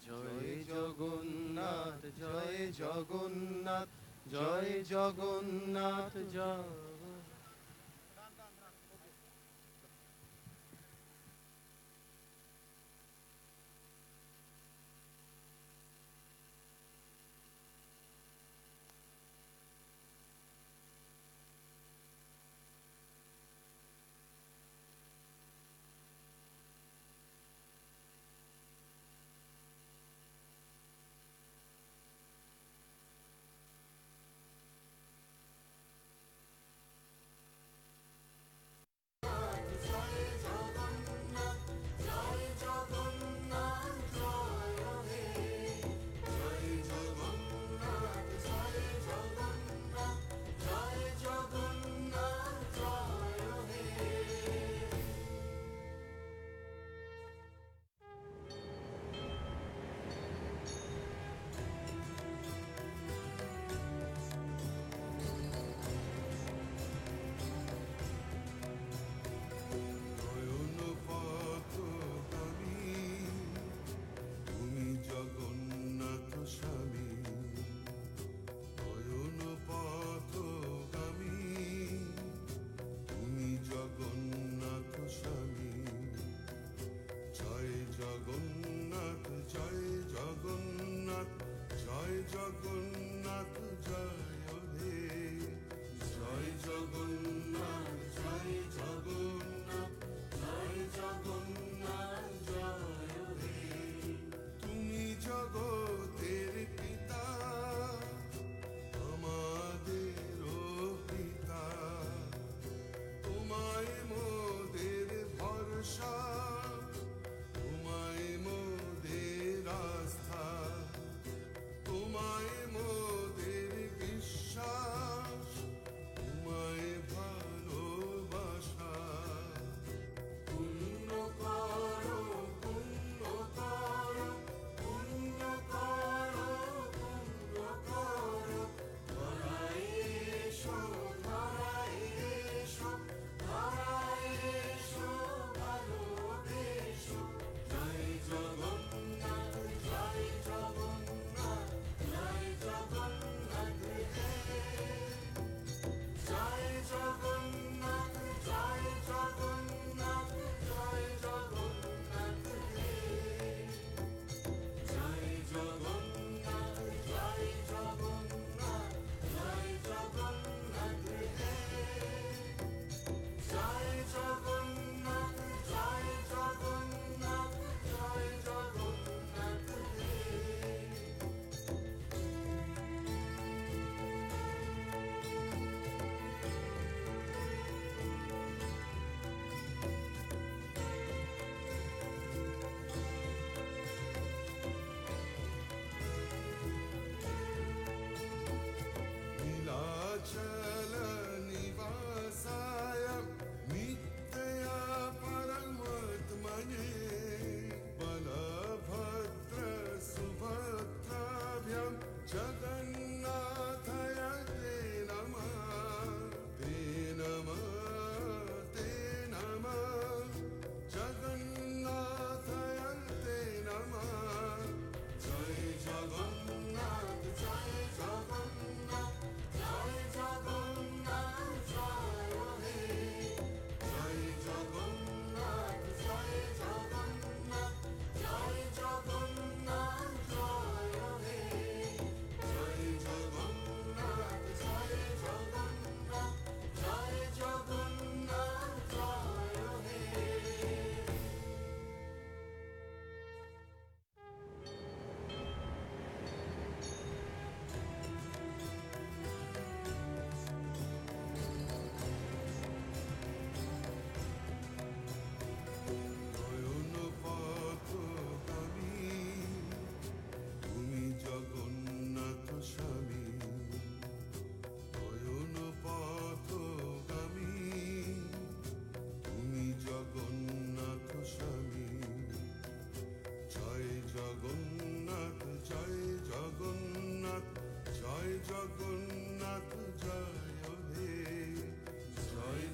জয় জগন্নাথ জয় জগন্নাথ জয় জগন্নাথ জয়।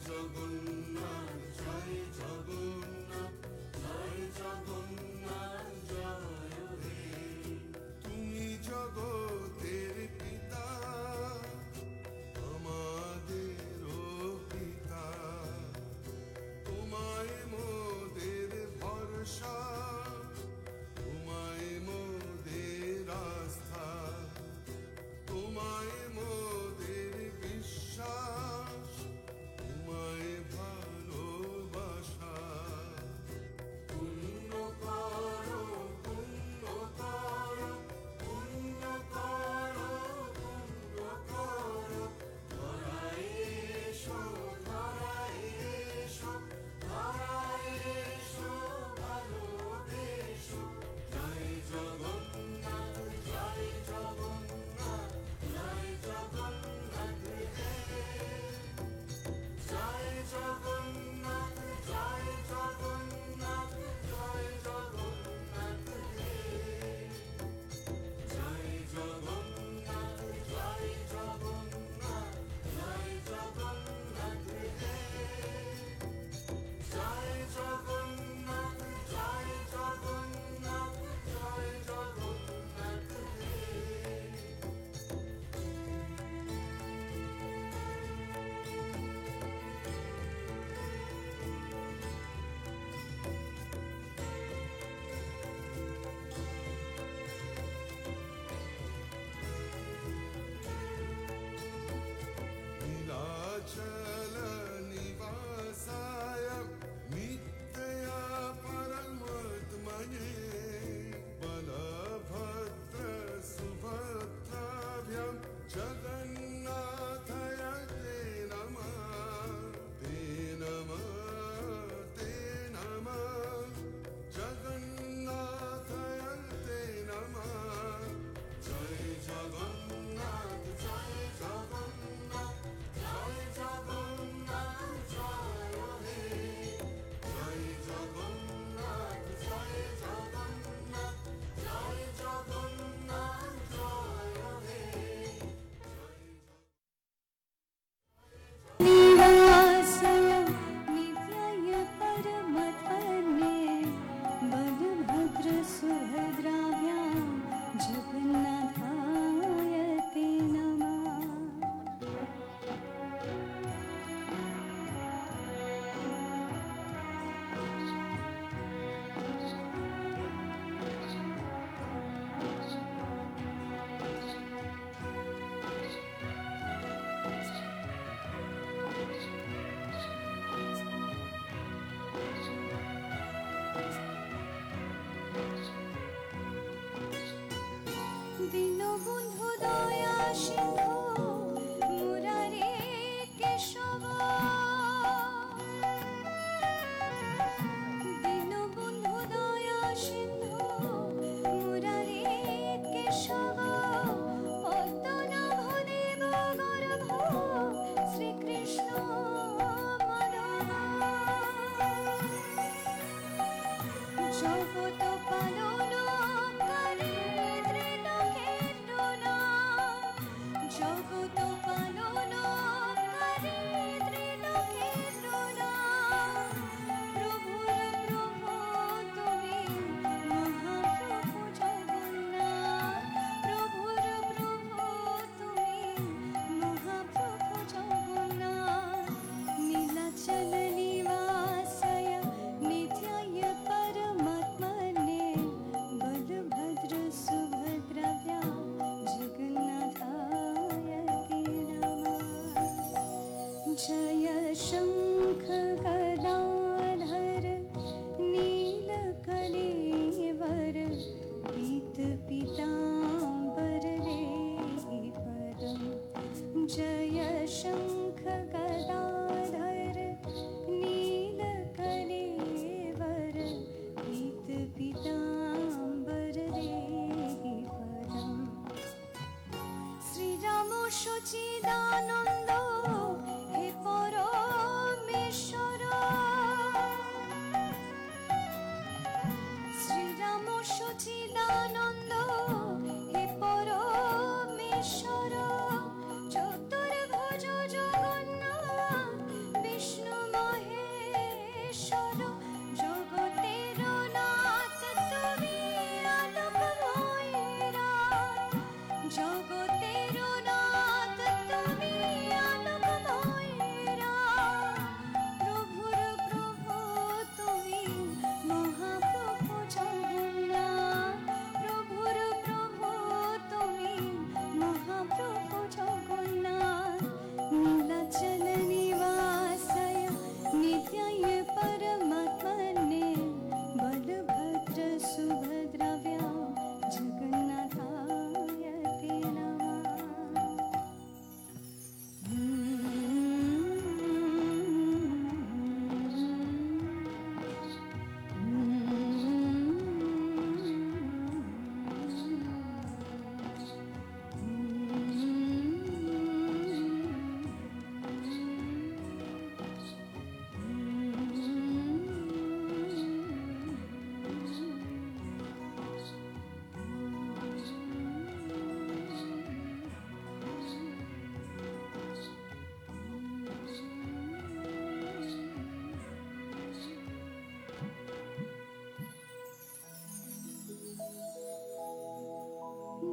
জগন্নাথ জয় জগন্নাথ জয় জগন্নাথ সচিদানন্দ হে পরমেশ্বর শ্রীরাম সচিদানন্দ হে পরমেশ্বর চতুর্ভুজ জগন্নাথ বিষ্ণু মহেশ্বর জগতের নাথ তুমি আলোকময় রাত জগতের নাথ তুমি আলোকময় রাত প্রভুর প্রভু তুমি মহাপ্রভু জগন্নাথ প্রভুর প্রভু তুমি মহাপ্রভু জগন্নাথ নীলাচল নিবাসায় নিত্যায় परमात्मने बलभद्र सुभद्राभ्यां जगन्नाथाय ते नमः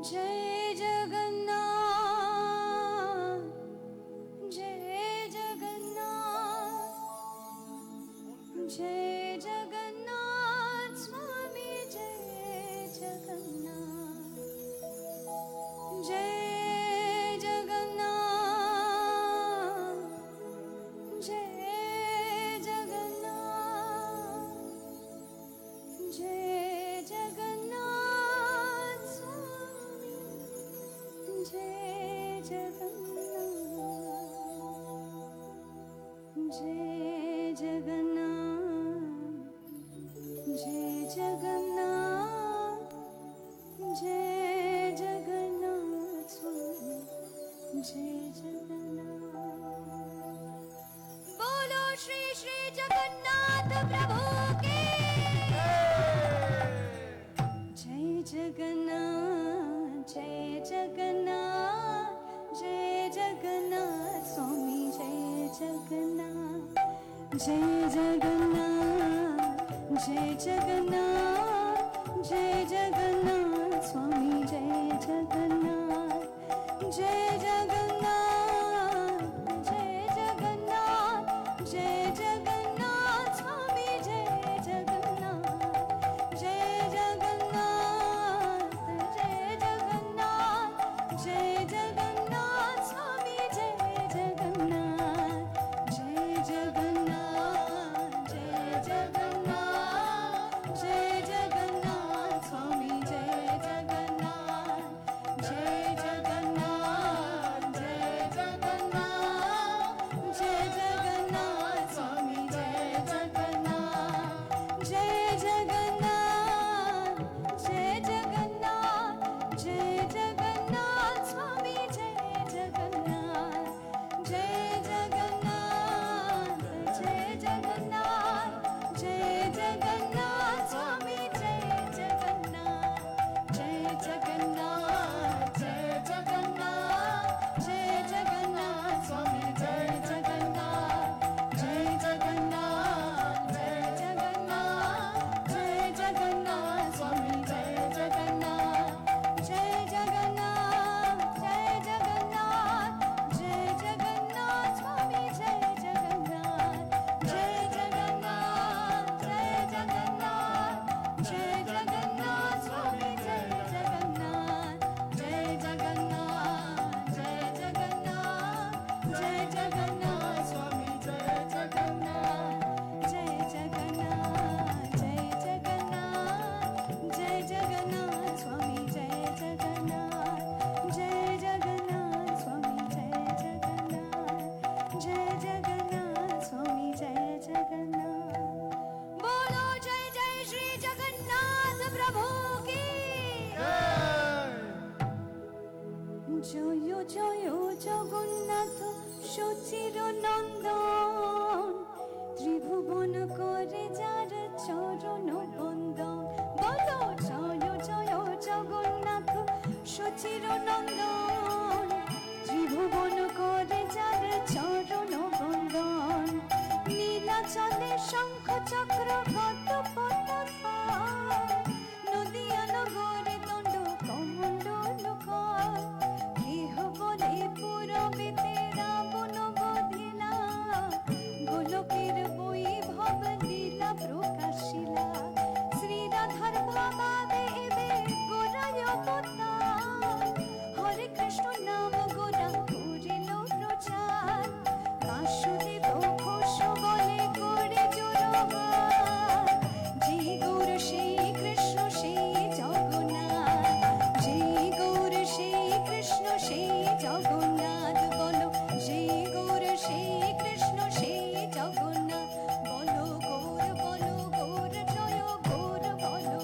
जय जगन्नाथ जय जगन्नाथ जय जगन्नाथ स्वामी जय जगन्नाथ जय जगन्नाथ जय जगन्नाथ जय जगन्नाथ स्वामी जय जगन्नाथ जय जगन्नाथ जय जगन्नाथ जय जगन्नाथ स्वामी जय जगन्नाथ बोलो श्री श्री जगन्नाथ प्रभु के जय जगन्नाथ जय जगन्नाथ जय जगन्नाथ स्वामी जय जगन्नाथ जय जगन्नाथ जय जगन्नाथ जय जगन्नाथ स्वामी जय जगन्नाथ जय जगन्नाथ जय जगन्नाथ जय जगन्नाथ स्वामी जय जगन्नाथ जय जगन्नाथ जय जगन्नाथ जय जगन्नाथ स्वामी जय जगन्नाथ जय जगन्नाथ जय সুচির নন্দন ত্রিভুবন করে যার চরণ বন্দন নীলাচলে শঙ্খ চক্র গত পতাকা নদিয়া নগরে দণ্ড কমণ্ডল কর কেহ বলে পুরবেতে রাবণ বধিলা গোলকের বৈভব লীলা প্রকাশিলা শ্রীরাধার ভাবাবে এবে গোরায় অবতার হরে কৃষ্ণ নাম গোরা করিল প্রচার বাসুদেব ঘোষ বলে করে জোরহার যে গৌর সেই কৃষ্ণ সেই জগন্নাথ যে গৌর সেই কৃষ্ণ সেই জগন্নাথ বলো যে গৌর সেই কৃষ্ণ সেই জগন্নাথ বলো গৌর জয় গৌর বলো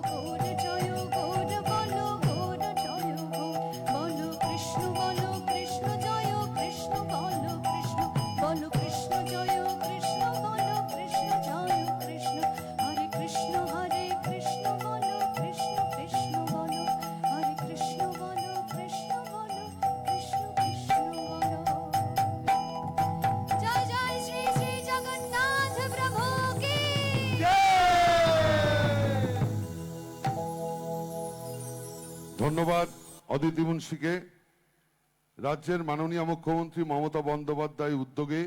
গৌর জয় গৌর বলো গৌর জয় গৌর বলো কৃষ্ণ জয় কৃষ্ণ বলো কৃষ্ণ জয় কৃষ্ণ বলো কৃষ্ণ জয় কৃষ্ণ হরে কৃষ্ণ বলো কৃষ্ণ কৃষ্ণ বলো হরে কৃষ্ণ বলো কৃষ্ণ কৃষ্ণ বলো জয় জয় শ্রী শ্রী জগন্নাথ প্রভু কি ধন্যবাদ অদিতি মুন্সিকে। রাজ্যের মাননীয় মুখ্যমন্ত্রী মমতা বন্দ্যোপাধ্যায় উদ্যোগে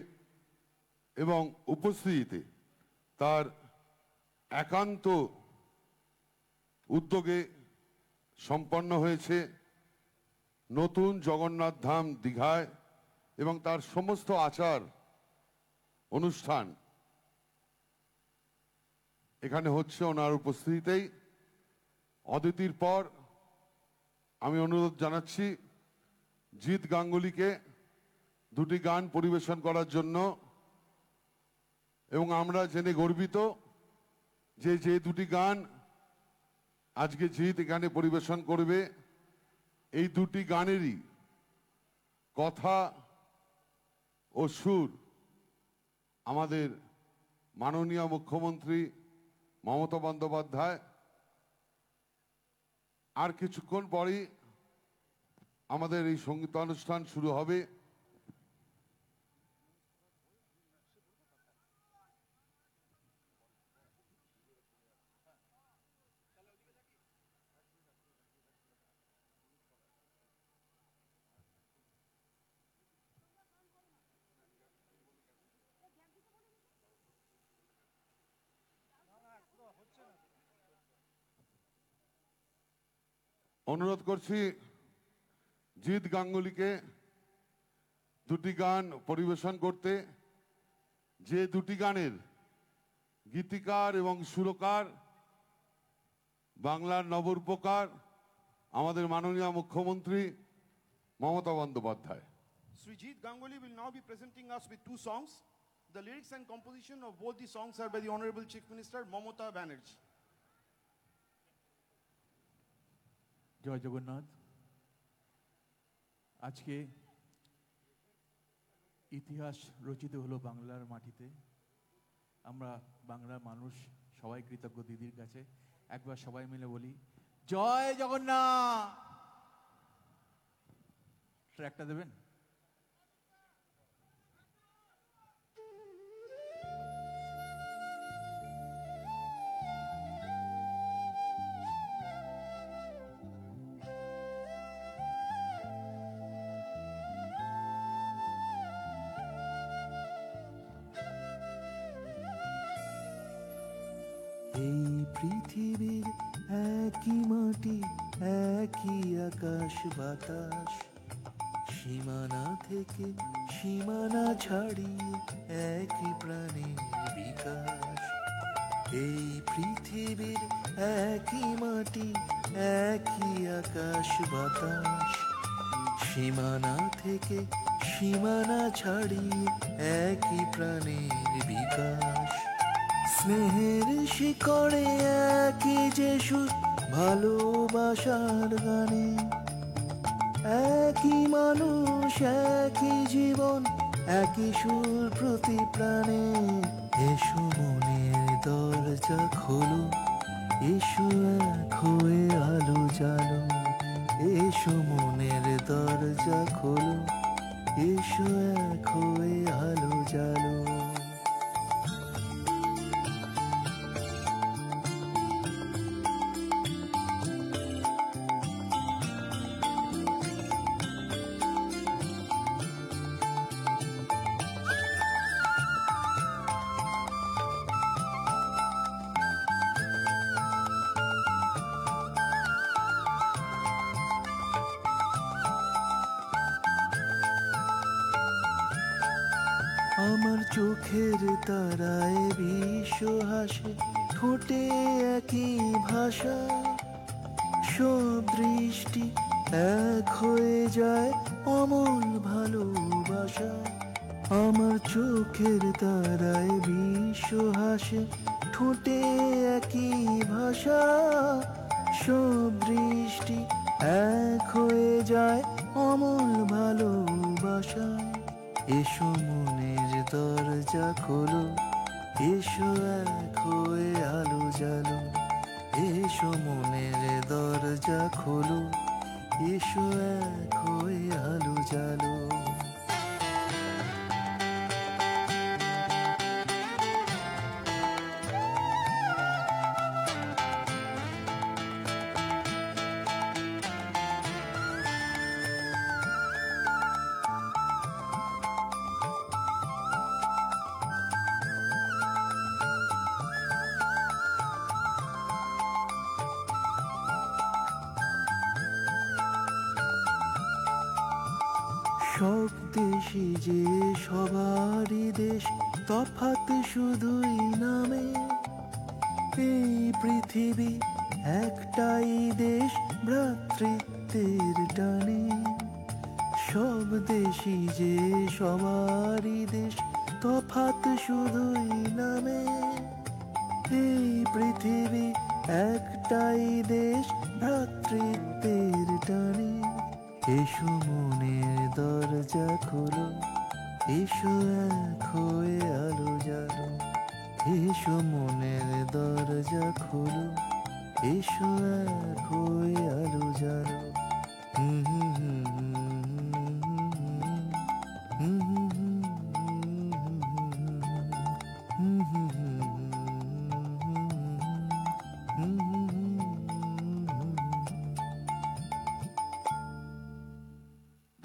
এবং উপস্থিতিতে তার একান্ত উদ্যোগে সম্পন্ন হয়েছে নতুন জগন্নাথ ধাম দীঘায় এবং তার সমস্ত আচার অনুষ্ঠান এখানে হচ্ছে ওনার উপস্থিতিতেই। অদিতির পর আমি অনুরোধ জানাচ্ছি জিৎ গাঙ্গুলিকে দুটি গান পরিবেশন করার জন্য এবং আমরা জেনে গর্বিত যে যে দুটি গান আজকে জিৎ এখানে পরিবেশন করবে এই দুটি গানেরই কথা ও সুর আমাদের মাননীয় মুখ্যমন্ত্রী মমতা বন্দ্যোপাধ্যায়। আর কিছুক্ষণ পরেই আমাদের এই সঙ্গীতানুষ্ঠান শুরু হবে। অনুরোধ করছি জিৎ গাঙ্গুলিকে দুটি গান পরিবেশন করতে, যে দুটি গানের গীতিকার এবং সুরকার বাংলার নবরূপকার আমাদের মাননীয় মুখ্যমন্ত্রী Mamata Bandyopadhyay. Srijit Ganguly will now be presenting us with two songs. The lyrics and composition of both the songs are by the Honorable Chief Minister Mamata Banerjee. জয় জগন্নাথ। আজকে ইতিহাস রচিত হলো বাংলার মাটিতে। আমরা বাংলার মানুষ সবাই কৃতজ্ঞ দিদির কাছে। একবার সবাই মিলে বলি জয় জগন্নাথ। ট্র্যাকটা দেবেন? এই পৃথিবীর একই মাটি একই আকাশ বাতাস, সীমানা থেকে সীমানা ছাড়িয়ে একই প্রাণের বিকাশ। এই পৃথিবীর একই মাটি একই আকাশ বাতাস, সীমানা থেকে সীমানা ছাড়িয়ে একই প্রাণের বিকাশ। স্নেহের শিকড়ে একই যে সুর ভালোবাসার গানে, একই মানুষ একই জীবন একই সুর প্রতি প্রাণে। এসো মনের দরজা খোলো, এসো এক হয়ে আলো জ্বালো, এসো মনের দরজা খোলো, এসো এক হয়ে আলো জ্বালো। আমার চোখের তারায় বিশ্ব হাসে, ঠোঁটে একই ভাষা, সব দৃষ্টি এক হয়ে যায় অমল ভালোবাসা। আমার চোখের তারায় বিশ্ব হাসে, ঠোঁটে একই ভাষা, সব দৃষ্টি এক হয়ে যায় অমল ভালোবাসা। এসো মনের দরজা খোলো, এসো এক হয়ে আলো জ্বালো। এসো মনের দরজা খোলো, এসো এক হয়ে আলো জ্বালো। সব দেশই যে সবারই দেশ, তফাৎ শুধুই নামে। এই পৃথিবী একটাই দেশ, ভ্রাতৃত্বের টানে। সব দেশই যে সবারই দেশ, তফাৎ শুধুই নামে। এই পৃথিবী একটাই দেশ, ভ্রাতৃত্বের টানে। এসো মনের দরজা খোলো, এসো এক হয়ে আলো জ্বালো। এসো মনের দরজা খোলো, এসো এক হয়ে আলো জ্বালো।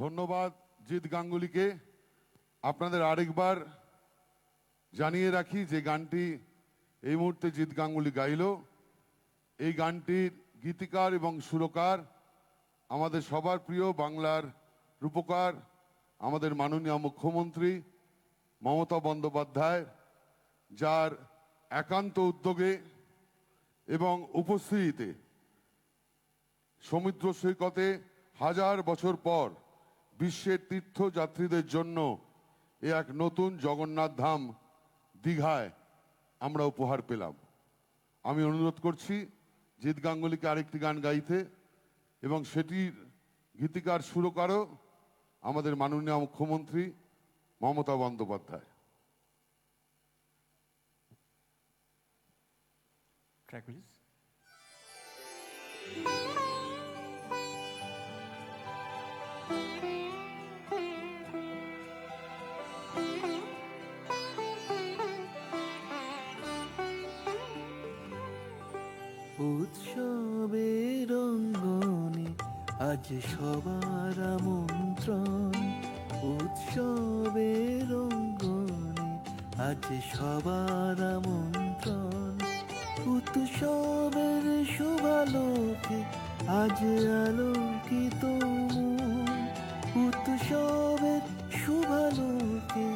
ধন্যবাদ জিৎ গাঙ্গুলিকে। আপনাদের আরেকবার জানিয়ে রাখি যে গানটি এই মুহূর্তে জিৎ গাঙ্গুলি গাইল, এই গানটির গীতিকার এবং সুরকার আমাদের সবার প্রিয় বাংলার রূপকার আমাদের মাননীয় মুখ্যমন্ত্রী মমতা বন্দ্যোপাধ্যায়, যার একান্ত উদ্যোগে এবং উপস্থিতিতে সমুদ্র সৈকতে হাজার বছর পর বিশ্বের তীর্থযাত্রীদের জন্য এ এক নতুন জগন্নাথ ধাম দীঘায় আমরা উপহার পেলাম। আমি অনুরোধ করছি জিৎ গাঙ্গুলিকে আরেকটি গান গাইতে, এবং সেটির গীতিকার সুরকারও আমাদের মাননীয় মুখ্যমন্ত্রী মমতা বন্দ্যোপাধ্যায়। Track please. উৎসবের অঙ্গনে আজ সবার আমন্ত্রণ, উৎসবের অঙ্গনে আজ সবার আমন্ত্রণ। উৎসবের শুভালোকে আজ আলোকিত মন, উৎসবের শুভালোকে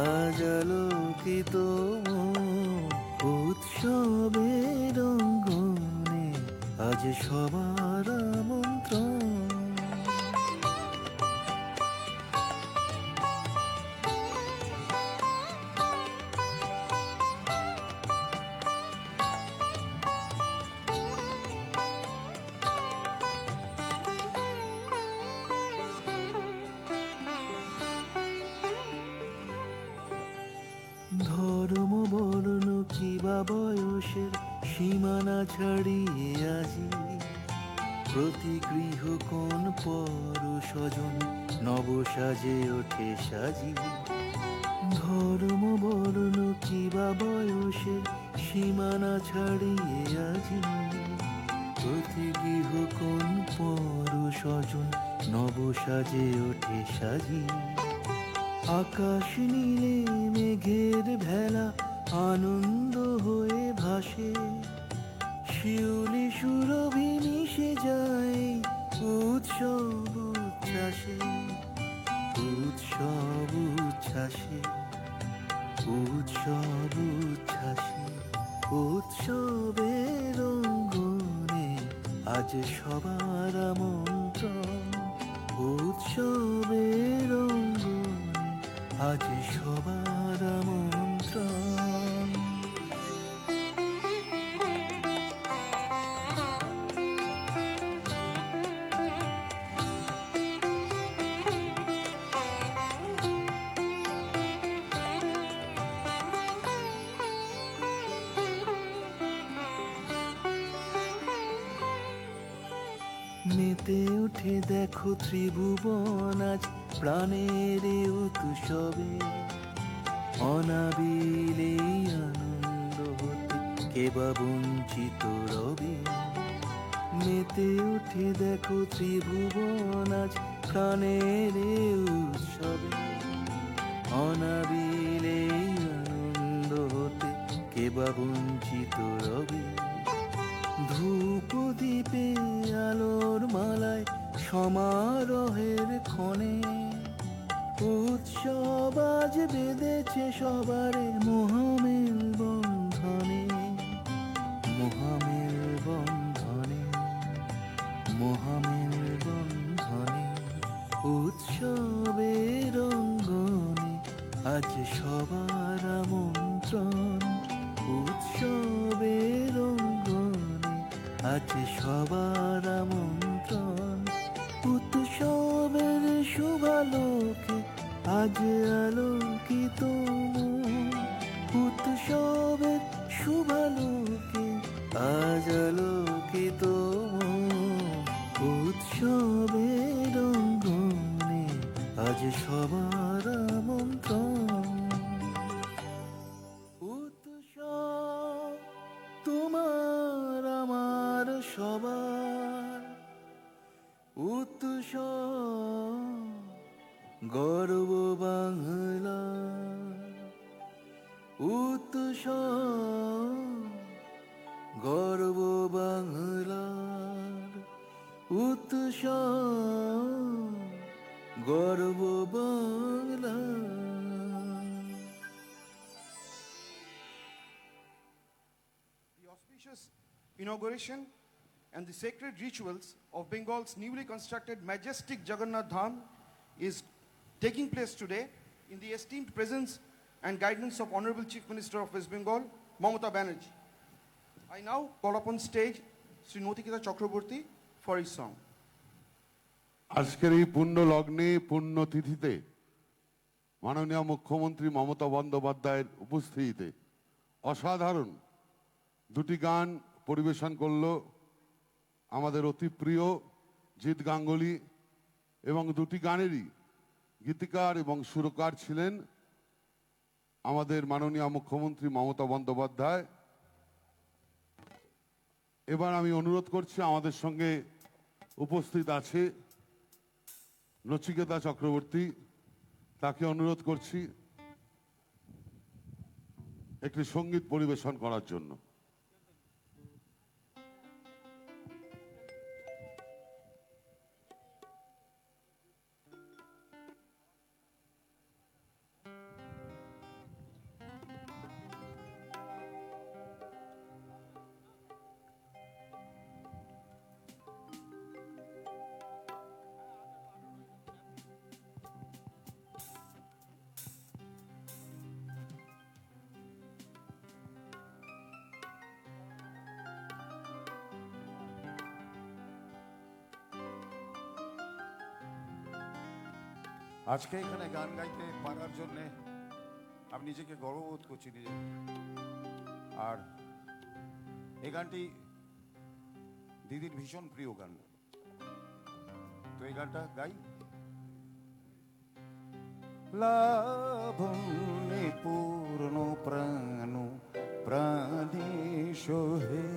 আজ আলোকিত মন। উৎসবের অঙ্গনে আজ সবার আমন্ত্রণ। ধর্ম বর্ণ কিবা বয়সের সীমানা ছাড়িয়ে আজি প্রতি গৃহ কোন পর স্বজন নবসাজে ওঠে সাজি ধর্ম বর্ণ কিবা বয়সের সীমানা ছাড়িয়ে আজি প্রতি গৃহ কোন পর স্বজন নবসাজে ওঠে সাজি আকাশ নীলে মেঘের ভেলা আনন্দ হয়ে ভাসে শিউলি সুরভি মিশে যায় উৎসব উচ্ছ্বাসে উৎসব উচ্ছ্বাসে উৎসব উচ্ছ্বাসে উৎসবের অঙ্গনে আজ সবার আমন্ত্রণ উৎসবের অঙ্গনে আজ সবার আমন্ত্রণ মেতে উঠে দেখো ত্রিভুবন আজ প্রাণের উৎসবে অনাবিলে আনন্দ হতে কেবা বঞ্চিত রবে মেতে উঠে দেখো ত্রিভুবন আজ প্রাণের উৎসবে অনাবিলে আনন্দ হতে কেবা বঞ্চিত রবে ধূপ দীপে আলোর মালায় সমারোহের ক্ষণে উৎসব আজ বেঁধেছে সবারে মহামেল বন্ধনে মহামেল বন্ধনে মহামেল বন্ধনে উৎসবের অঙ্গনে আজ সবার আমন্ত্রণ উৎসবের অঙ্গনে আজ সবার আমন্ত্রণ উৎসবের শুভালোকে আজ আলোকিত মন উৎসবের শুভালোকে আজ আলোকিত মন উৎসবের অঙ্গনে আজ সবার আমন্ত্রণ উৎসব তোমার আমার সবার উৎসব গর্ব বাংলা উৎসব গর্ব বাংলার উৎসব গর্ব Bangla The auspicious inauguration and the sacred rituals of Bengal's newly constructed majestic Jagannath Dham is taking place today in the esteemed presence and guidance of Honorable Chief Minister of West Bengal, Mamata Banerjee. I now call upon stage Sri Notiketa Chakraborty for his song. আজকের এই পুণ্য লগ্নে পুণ্য তিথিতে মাননীয় মুখ্যমন্ত্রী মমতা বন্দ্যোপাধ্যায়ের উপস্থিতিতে অসাধারণ দুটি গান পরিবেশন করল আমাদের অতি প্রিয় জিৎ গাঙ্গুলি এবং দুটি গানেরই গীতিকার এবং সুরকার ছিলেন আমাদের মাননীয় মুখ্যমন্ত্রী মমতা বন্দ্যোপাধ্যায়। এবার আমি অনুরোধ করছি আমাদের সঙ্গে উপস্থিত আছে নচিকেতা চক্রবর্তী, তাকে অনুরোধ করছি একটি সঙ্গীত পরিবেশন করার জন্য। আজকে এখানে গান গাইতে পারার জন্য আমি নিজেকে গর্ববোধ করছি নিজে। আর এই গানটি দিদির ভীষণ প্রিয় গান। তো এই গানটা গাই। লাবণ্যে পূর্ণ প্রাণ প্রাণী সোহে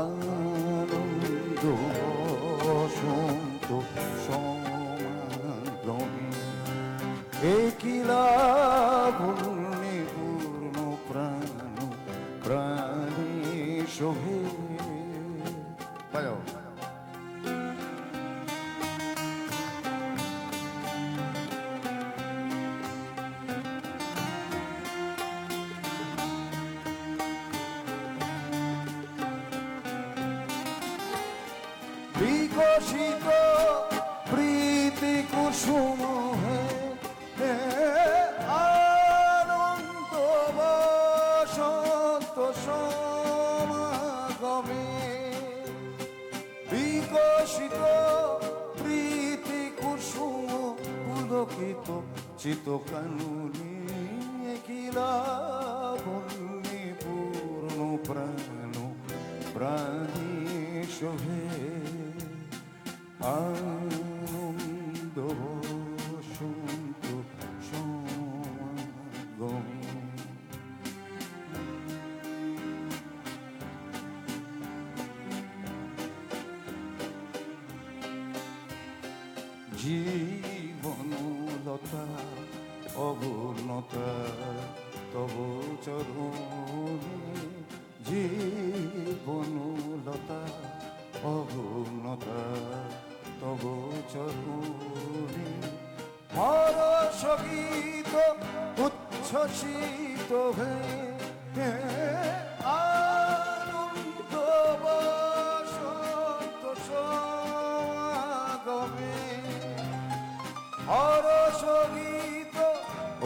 আনন্দ বসন্ত সমাগমে একই লাবণ্যে পূর্ণ প্রাণ প্রাণী সোহে। বাজাও। বিকশিত প্রীতি কুসুম হে আনন্দ বসন্ত সমাগমে বিকশিত প্রীতি কুসুম পুলকিত চিত্তকাননে কিলা বন্যে পূর্ণ প্রাণ প্রাণী শোভে আনন্দ বসন্ত সমাগমে। জীবনলতা অবনতা তব চরণে জীবনলতা অবনতা তব চরণে হরষ গীত উচ্ছ্বসিত হয়ে আনন্দ বসন্ত সমাগমে হরষ গীত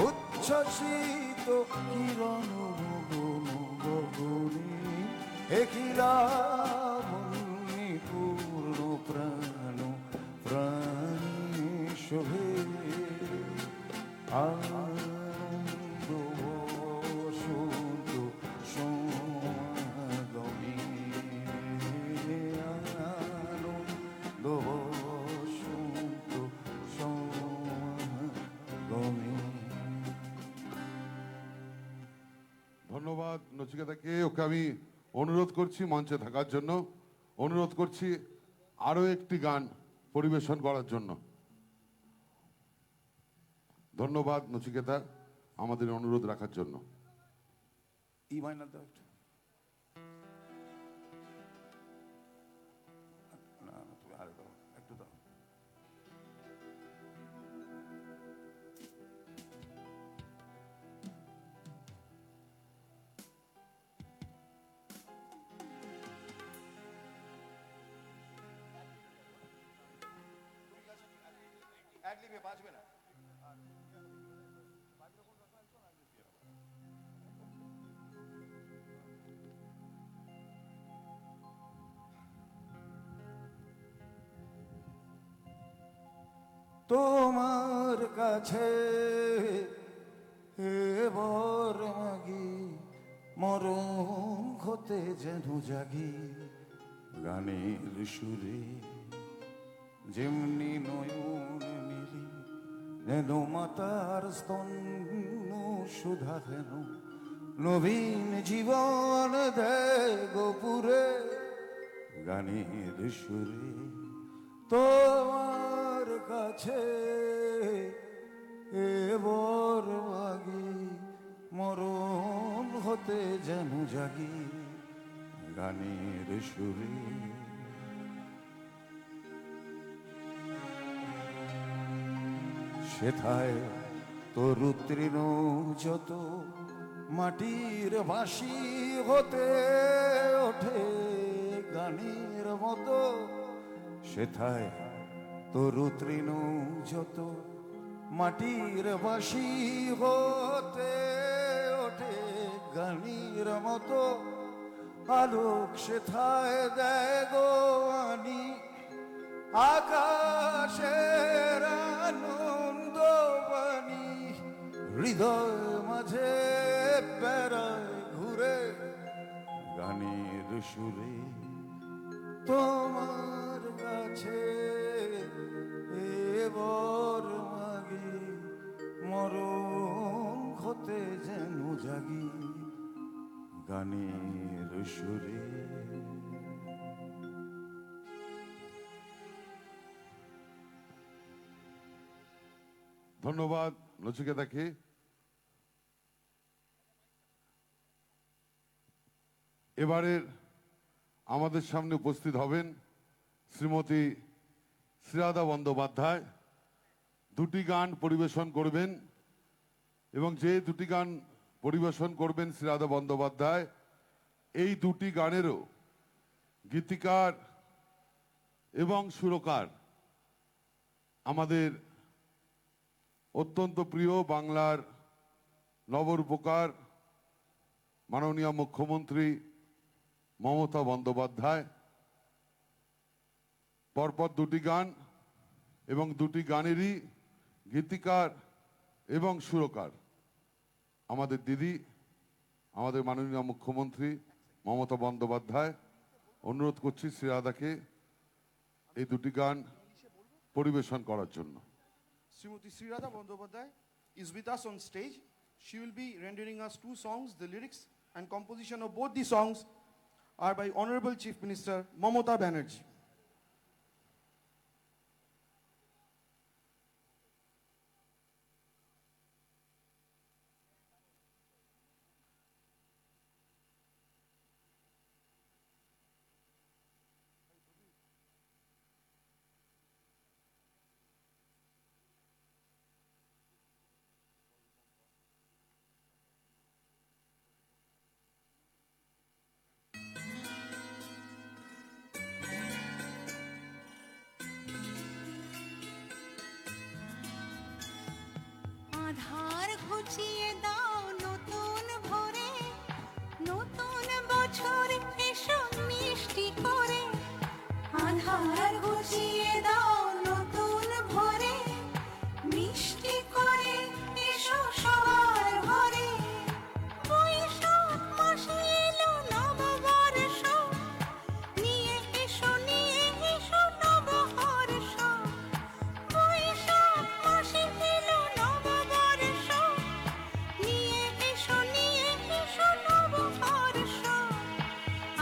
উচ্ছ্বসিত কিরণ গগন গগনে একিলা মনি পূর্ণ প্রাণ প্রাণী শোভে আনন্দ বসন্ত সমাগমে আনন্দ বসন্ত সমাগমে। ধন্যবাদ নচিকেতাকে। ওকে আমি অনুরোধ করছি মঞ্চে থাকার জন্য, অনুরোধ করছি আরো একটি গান পরিবেশন করার জন্য। ধন্যবাদ নচিকেতা আমাদের অনুরোধ রাখার জন্য। ই মাইনার দাও একটু। না না, তুমি আরে দাও একটু দাও। একলিপে বাঁচবে না। তোমার কাছে এবার মাগি মরণ হতে যেন জাগি গানের সুরে যেমনি নয়ন মিলি যেন মাতার স্তন্য সুধা হেন নবীন জীবন দেয় গোপুরে গানের সুরে তোমার কাছে এবার মাগি মরণ হতে যেন জাগি গানের সুরে। সেথায় তরু তৃণ যত মাটির বাঁশি হতে ওঠে গানের মতো সেথায় তরু তৃণ যত মাটির বাঁশি হতে ওঠে গানের মতো আলোক সেথায় দেয় গো আনি আকাশের আনন্দ বাণী হৃদয় মাঝে বেড়ায় ঘুরে গানের সুরে তোমার কাছে গানের সুরে। ধন্যবাদ নচিকেতাকে। এবারের আমাদের সামনে উপস্থিত হবেন শ্রীমতী শ্রীরাধা বন্দ্যোপাধ্যায়। দুটি গান পরিবেশন করবেন এবং যে দুটি গান পরিবেশন করবেন শ্রীরাধা বন্দ্যোপাধ্যায়, এই দুটি গানেরও গীতিকার এবং সুরকার আমাদের অত্যন্ত প্রিয় বাংলার নবরূপকার মাননীয় মুখ্যমন্ত্রী মমতা বন্দ্যোপাধ্যায়। পরপর দুটি গান এবং দুটি গানেরই গীতিকার এবং সুরকার আমাদের দিদি, আমাদের মাননীয় মুখ্যমন্ত্রী মমতা বন্দ্যোপাধ্যায়। অনুরোধ করছি শ্রীরাধাকে এই দুটি গান পরিবেশন করার জন্য। Srimati Sriradha Bandyopadhyay is with us on stage. She will be rendering us two songs. The lyrics and composition of both the songs are by Honorable Chief Minister Mamata Banerjee. আধার ঘুচিয়ে দাও নতুন ভোরে, নতুন বছর এসো মিষ্টি করে। আধার ঘুচিয়ে দাও নতুন ভোরে, মিষ্টি করে এসো সবার ঘরে। বৈশাখ মাসে এলো নববর্ষ, নিয়ে এসো নবহর্ষ। বৈশাখ মাসে এলো নববর্ষ, নিয়ে এসো নবহর্ষ।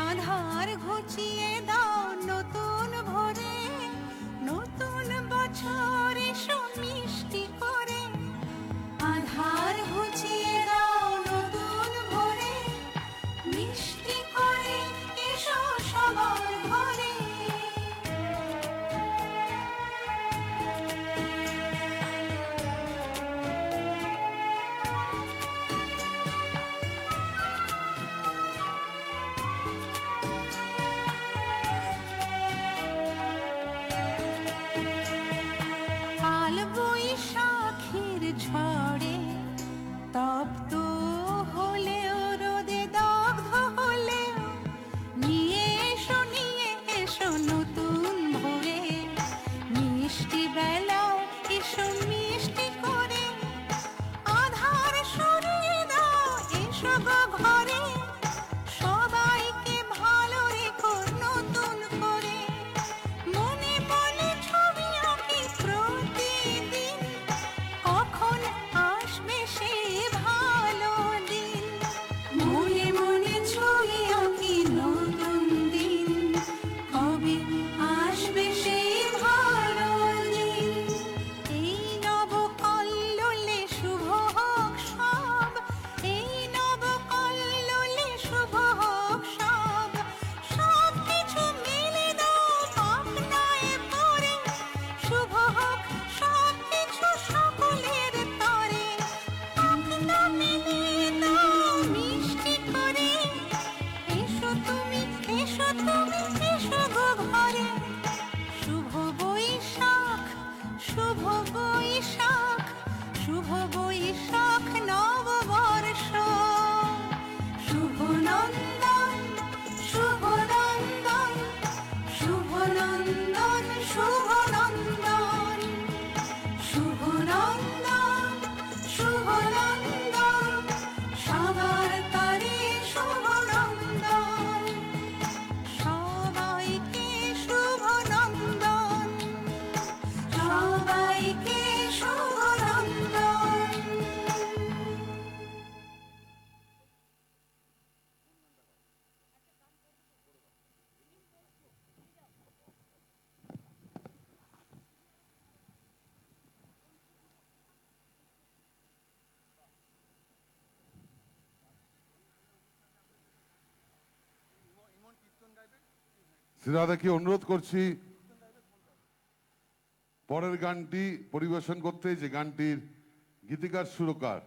আধার ঘুচিয়ে দাও নতুন ভোরে, নতুন বছর এসো মিষ্টি করে। আধার ঘুচিয়ে দাও নতুন ভোরে, মিষ্টি করে এসো সবার ঘরে। কাল বৈশাখের ঝড়ে তপ্ত হলেও রোদে দগ্ধ হলেও, নিয়ে এসো নতুন ভোরে। মিষ্টি বেলাও এসো মিষ্টি করে। আধার সরিয়ে দাও এসো গো ঘরে, সবাইকে ভালো রেখো নতুন করে। মনে মনে ছবি আঁকি প্রতিদিন, কখন আসবে সে ভালো দিন। মনে মনে ছবি আঁকি নতুন দিন, কবে আসবে সেই ভালো দিন। এই নবকল্লোলে শুভ হোক সব, এই নবকল্লোলে শুভ হোক সব। সব কিছু মেলে দাও পাখনায় পরে, শুভ হোক সব কিছু সকলের তরে। পাখনা মেলে দাও মিষ্টি করে, এসো তুমি এসো গো ঘরে। শুভ বৈশাখ, শুভ বৈশাখ, শুভ বৈশাখ নববর্ষ। শুভ নন্দন, শুভ নন্দন, শুভ নন্দন, শুভ নন্দন, শুভ নন্দন, শুভ নন্দন, সবার তরে শুভ নন্দন। সবাইকে শুভ নন্দন, সবাইকে শুভ নন্দন। শ্রীরাধাকে অনুরোধ করছি পরের গানটি পরিবেশন করতে, যে গানটির গীতিকার সুরকার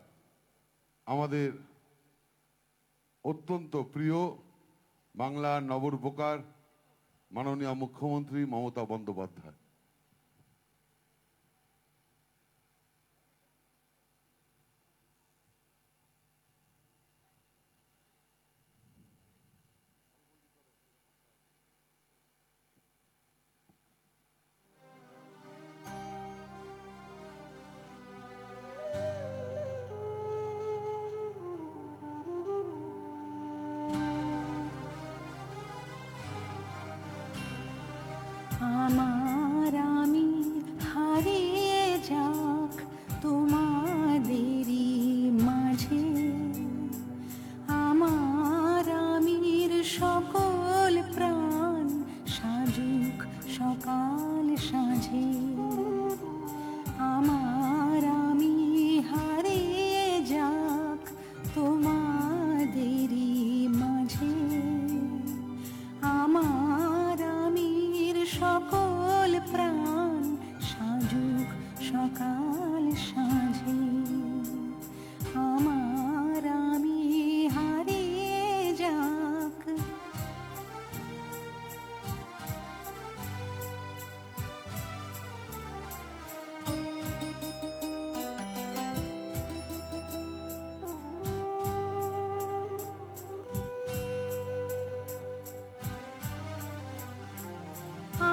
আমাদের অত্যন্ত প্রিয় বাংলার নবরূপকার মাননীয় মুখ্যমন্ত্রী মমতা বন্দ্যোপাধ্যায়। আমার আমি হারিয়ে যাক তোমাদেরই মাঝে, আমার আমির সকল প্রাণ সাজুক সকাল সাঁঝে, আমার আমি হারিয়ে যাক তোমাদেরই মাঝে, আমার আমির সকল প্রাণ সাজুক সকাল সাঁঝে, আমার আমি হারিয়ে যাক।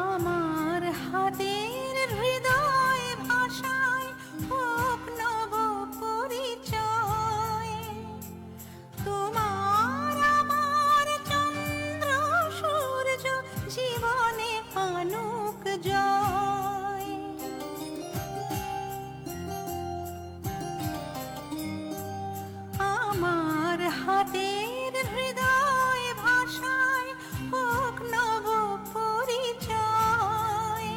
আমার হাতের হৃদয় ভাষায় হোক নব পরিচয়, তোমার আমার চন্দ্র সূর্য জীবনে আনুক জয়, আমার হাতের হৃদয় ভাষায় হোক নব পরিচয়,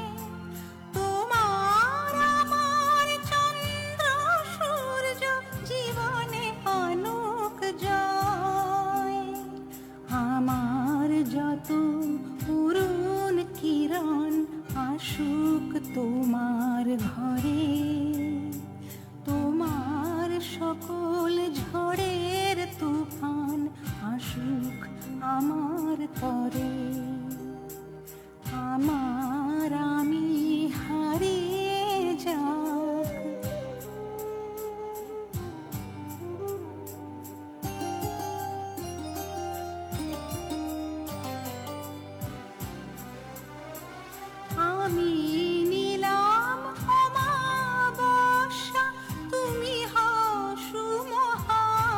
তোমার আমার চন্দ্র সূর্য জীবনে আনুক জয়, আমার যত অরুণ কিরণ আসুক তোমার ঘরে, তোমার সকল ঝড়ের তুফান আসুক আমার তরে, আমার আমি হারিয়ে যাক। আমি নিলাম অমাবস্যা, তুমি হও সুমহান,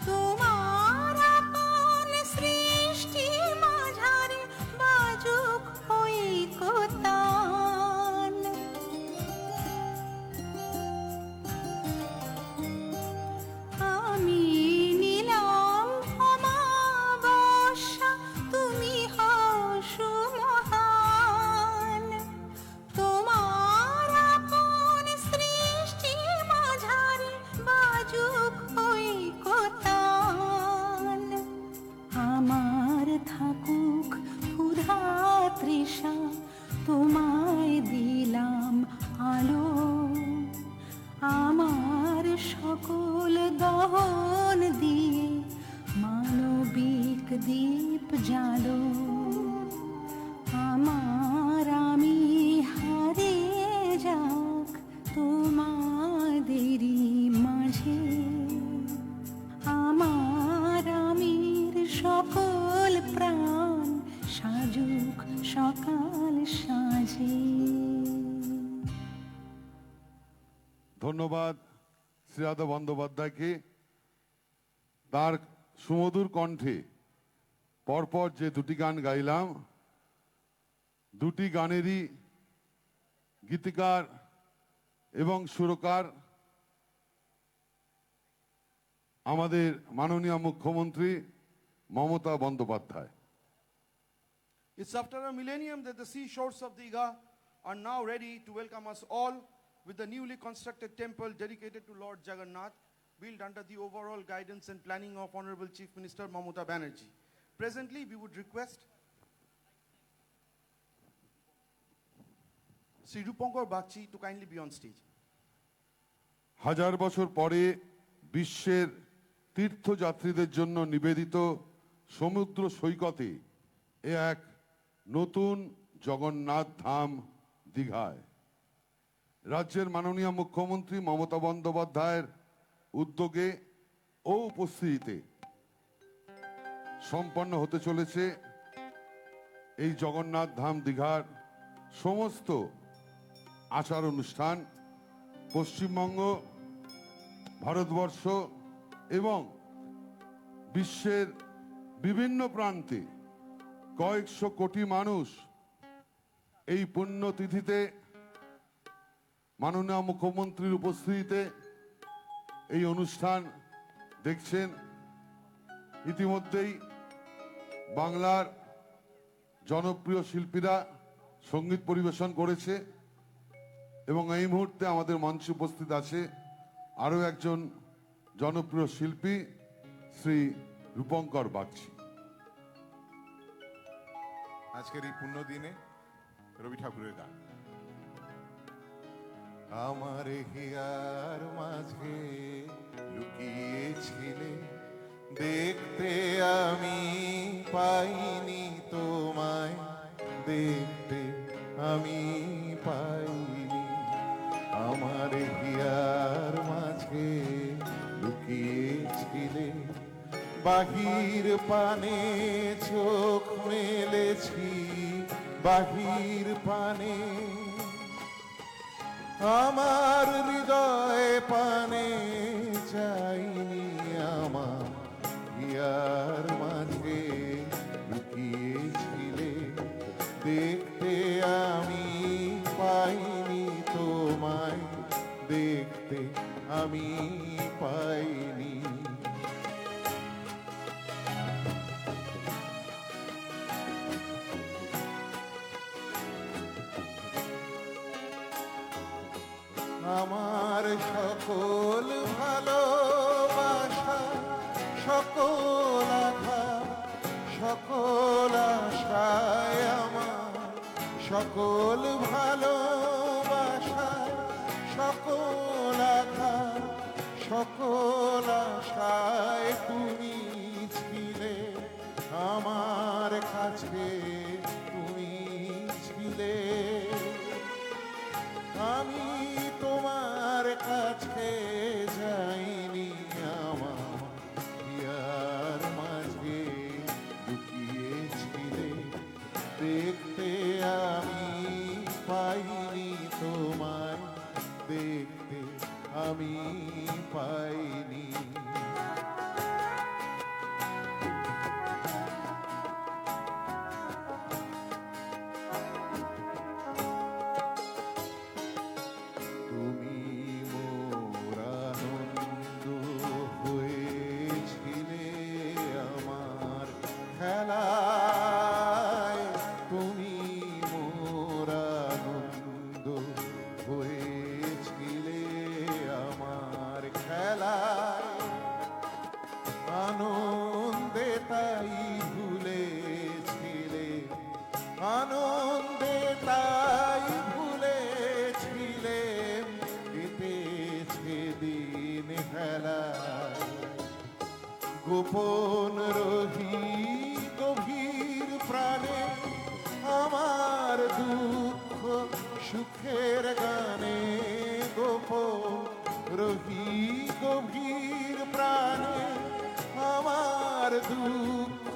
তোমার আপন সৃষ্টি মাঝারে বাজুক ঐকতান, আমি নিলাম অমাবস্যা, তুমি হও সুমহান, তোমার আপন সৃষ্টি মাঝারে বাজুক ঐকতান, আমার থাকুক ক্ষুধা তৃষা, তোমায় দিলাম আলো, আমার সকল দহন দিয়ে মানবিক দীপ জালো, আমার আমি হারিয়ে যাক তোমাদেরই মাঝে, আমার আমির সকল প্রাণ সাজুক সকাল সাঁঝে। ধন্যবাদ শ্রীরাধা বন্দ্যোপাধ্যায়কে। তার সুমধুর কণ্ঠে পরপর যে দুটি গান গাইলাম, দুটি গানেরই গীতিকার এবং সুরকার আমাদের মাননীয় মুখ্যমন্ত্রী Mamata Bandyopadhyay. It's after a millennium that the seashores of Digha are now ready to welcome us all with the newly constructed temple dedicated to Lord Jagannath, built under the overall guidance and planning of Honorable Chief Minister Mamata Banerjee. Presently, we would request Sri Rupankar Bagchi to kindly be on stage. হাজার বছর পরে বিশ্বের তীর্থযাত্রীদের জন্য নিবেদিত সমুদ্র সৈকতে এ এক নতুন জগন্নাথ ধাম দীঘায় রাজ্যের মাননীয় মুখ্যমন্ত্রী মমতা বন্দ্যোপাধ্যায়ের উদ্যোগে ও উপস্থিতিতে সম্পন্ন হতে চলেছে এই জগন্নাথ ধাম দীঘার সমস্ত আচার অনুষ্ঠান। পশ্চিমবঙ্গ, ভারতবর্ষ এবং বিশ্বের বিভিন্ন প্রান্তে কয়েকশো কোটি মানুষ এই পুণ্যতিথিতে মাননীয় মুখ্যমন্ত্রীর উপস্থিতিতে এই অনুষ্ঠান দেখছেন। ইতিমধ্যেই বাংলার জনপ্রিয় শিল্পীরা সঙ্গীত পরিবেশন করেছে এবং এই মুহূর্তে আমাদের মঞ্চে উপস্থিত আছে আরও একজন জনপ্রিয় শিল্পী শ্রী রূপঙ্কর বাগচি। আজকের এই পুণ্য দিনে রবি ঠাকুরের গান। আমার হিয়ার মাঝে লুকিয়েছিলে, দেখতে আমি পাইনি তোমায়, দেখতে আমি পাইনি। আমার হিয়ার মাঝে লুকিয়েছিলে, বাহির পানে চোখ মেলেছি, বাহির পানে আমার হৃদয় পানে চাইনি। আমার হিয়ার মাঝে লুকিয়েছিলে, দেখতে আমি পাইনি তোমায়, দেখতে আমি পাইনি। আমার সকল ভালোবাসা, সকল আশা, সকল আশায় আমার সকল ভালোবাসা, সকল আশা, সকল আশায় তুমি ছিলে আমার কাছে, তুমি ছিলে। আমি তোমার কাছে যাইনি, আমার হিয়ার মাঝে লুকিয়েছিলে, দেখতে আমি পাইনি তোমায়, দেখতে আমি পাইনি। খেলায় তুমি মোর আনন্দ হয়েছিলে, আমার খেলায় আনন্দে তাই ভুলেছিলে, আনন্দে তাই ভুলেছিলে, কেটেছে দিন খেলায় গোপন রহি গভীর প্রাণে, আমার দুঃখ সুখের গানে, গোপন রহি গভীর প্রাণে, আমার দুঃখ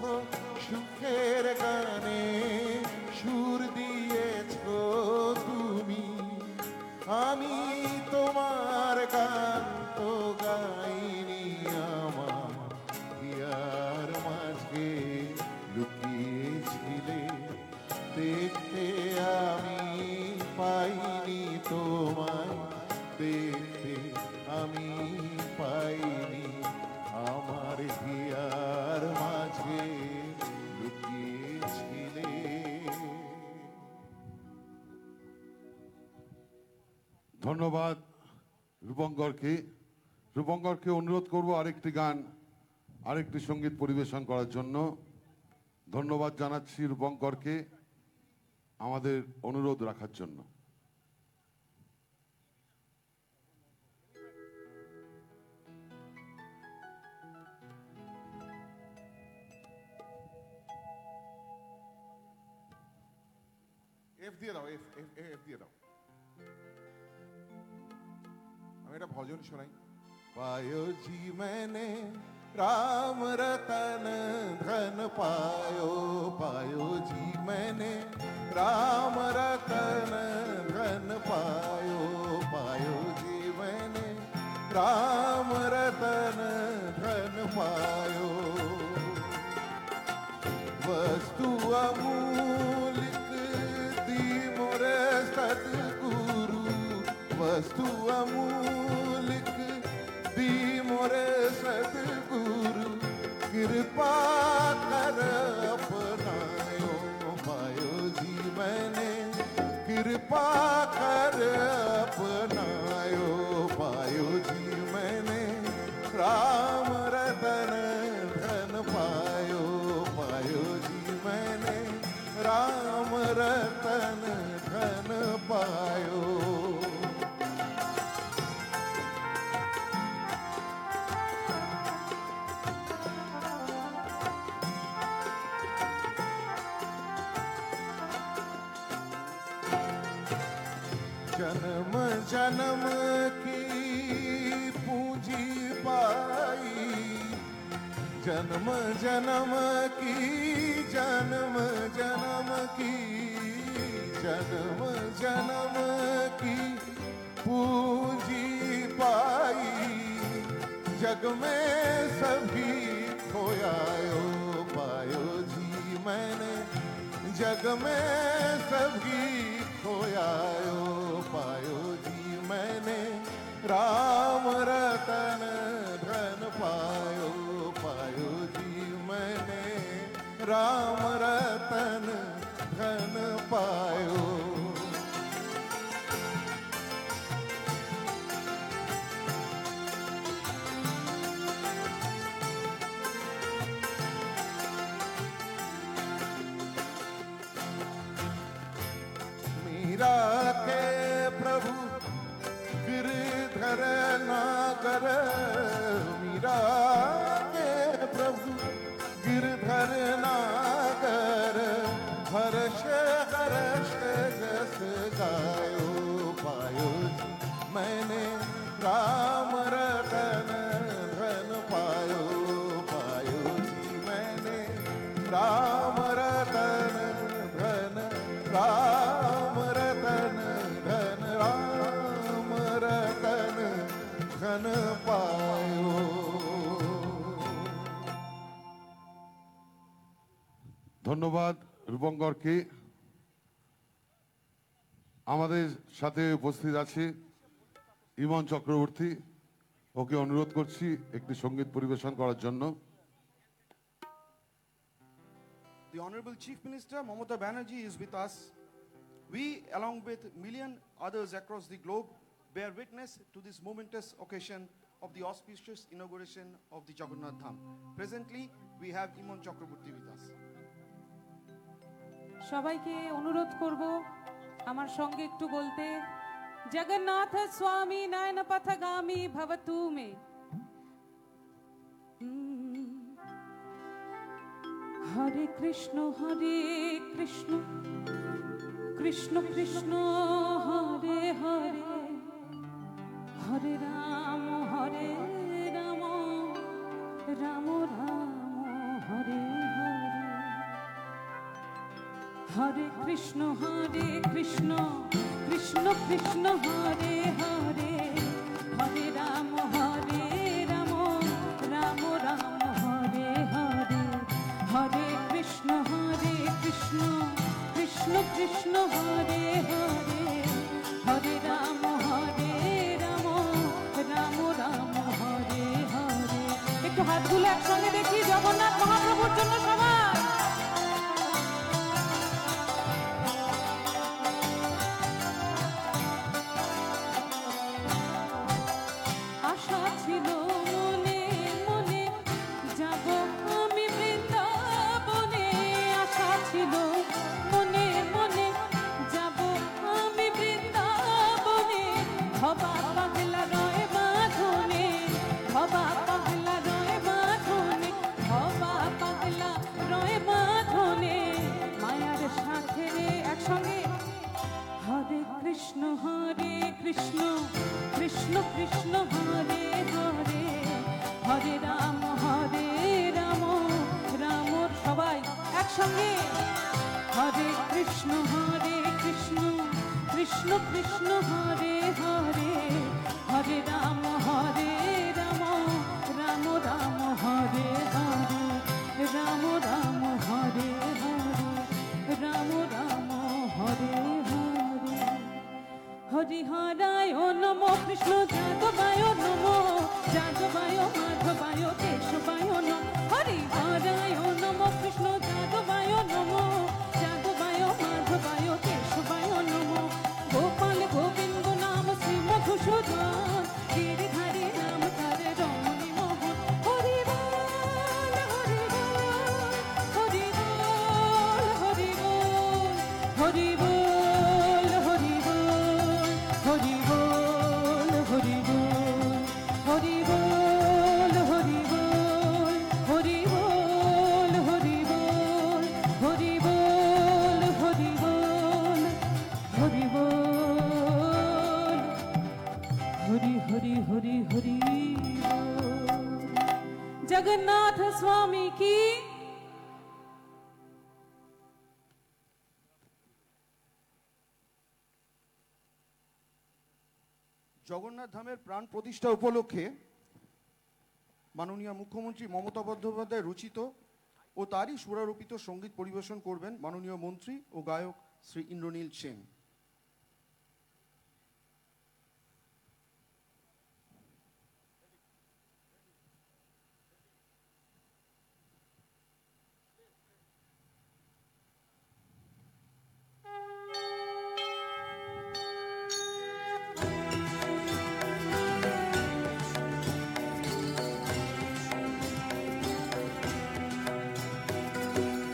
সুখের গানে সুর দিয়েছ তুমি। আমি তোমার গান তো গাইনি, আমার হিয়ার মাঝে লুকিয়েছিলে, দেখতে আমি পাইনি তোমায়, দেখতে আমি পাইনি। আমার হিয়ার মাঝে লুকিয়েছিলে। ধন্যবাদ রূপঙ্করকে। রূপঙ্করকে অনুরোধ করব আরেকটি গান, আরেকটি সঙ্গীত পরিবেশন করার জন্য। ধন্যবাদ জানাচ্ছি রূপঙ্করকে আমাদের অনুরোধ রাখার জন্য। দিয়ে দাও, এফ এফ এফ দিয়ে দাও। আমি একটা ভজন শোনাই। পায়ো জি मैंने राम रतन धन पायो, पायो जी मैंने राम रतन धन पायो, पायो जी मैंने राम रतन धन पायो। वस्तु अमूलिक दी मोरे सतगुरु, वस्तु अमूलिक दी मोरे सतगुरु, कृपा कर अपनायो, पायो जी मैंने कृपा कर अपनायो, पायो जी मैंने राम रतन धन पायो, पायो जी मैंने राम रतन धन पायो। जन्म जन्म की पूंजी पाई, जन्म जन्म की, जन्म जन्म की, जन्म जन्म की पूंजी पाई, जग में सभी खोयायो, पायो जी मैंने जग में सभी खोयायो, पायो जी मैंने राम रतन धन पायो, पायो जी मैंने राम रतन धन पायो। मीरा के प्रभु गिरधर नागर, मीरा के प्रभु गिरधर नागर, हर्ष हर्ष जस गायो, पायो जी मैंने राम रतन धन पायो, पायो जी मैंने राम रतन धन, राम रतन धन, राम रतन धन पायो। ধন্যবাদ রূপঙ্করকে। আমাদের সাথে উপস্থিত আছে ইমন চক্রবর্তী, ওকে অনুরোধ করছি একটি সঙ্গীত পরিবেশন করার জন্য। The Honorable Chief Minister Mamata Banerjee is with us. We, along with million others across the globe, bear witness to this momentous occasion of the auspicious inauguration of the Jagannath Dham. Presently, we have Imon Chakraborty with us. সবাইকে অনুরোধ করব আমার সঙ্গে একটু বলতে, জগন্নাথ স্বামী নয়ন পথগামী ভবতু মে। হরে কৃষ্ণ কৃষ্ণ কৃষ্ণ হরে হরে, হরে রাম রাম রাম হরে হরে, হরে কৃষ্ণ কৃষ্ণ কৃষ্ণ হরে হরে, হরে রাম রাম রাম হরে হরে, হরে কৃষ্ণ কৃষ্ণ কৃষ্ণ হরে হরে, হরে রাম রাম রাম হরে হরে। একটু হাতগুলো একসঙ্গে দেখি জগন্নাথ মহাপ্রভুর জন্য সবাই। আশা ছিল মনে মনে যাব আমি বৃন্দাবনে, আশা ছিল মনে মনে যাব আমি বৃন্দাবনে, ভবা পাগলা রয় বাঁধনে, ভবা পাগলা রয় বাঁধনে, ভবা পাগলা একসঙ্গে হরে কৃষ্ণ কৃষ্ণ কৃষ্ণ হরে হরে হরে রাম রাম রাম হরে হরে রাম রাম হরে হরে রাম রাম হরে হরে হরিহরায় নমো কৃষ্ণ যাদবায় নমো যাদবায় মাধবায় কেশবায় নমো হরিহরায় নমো কৃষ্ণ যাদবায় নমো যাদবায় মাধবায় কেশবায় নমো গোপাল গোবিন্দ নাম শ্রী মধুসূদন গিরিধারী নাম তারে রমণী মোহন হরি বল হরি বল হরি বল হরি বল হরি বল হরি বল হরি বল হরি বল হরি বল হরি বল হরি বল হরি বল হরি বল হরি বল হরি বল হরি হরি হরি হরি জগন্নাথ স্বামী কি জগন্নাথ ধামের প্রাণ প্রতিষ্ঠা উপলক্ষে মাননীয় মুখ্যমন্ত্রী মমতা বন্দ্যোপাধ্যায় রচিত ও তারই সুরারোপিত সঙ্গীত পরিবেশন করবেন মাননীয় মন্ত্রী ও গায়ক শ্রী ইন্দ্রনীল সেন।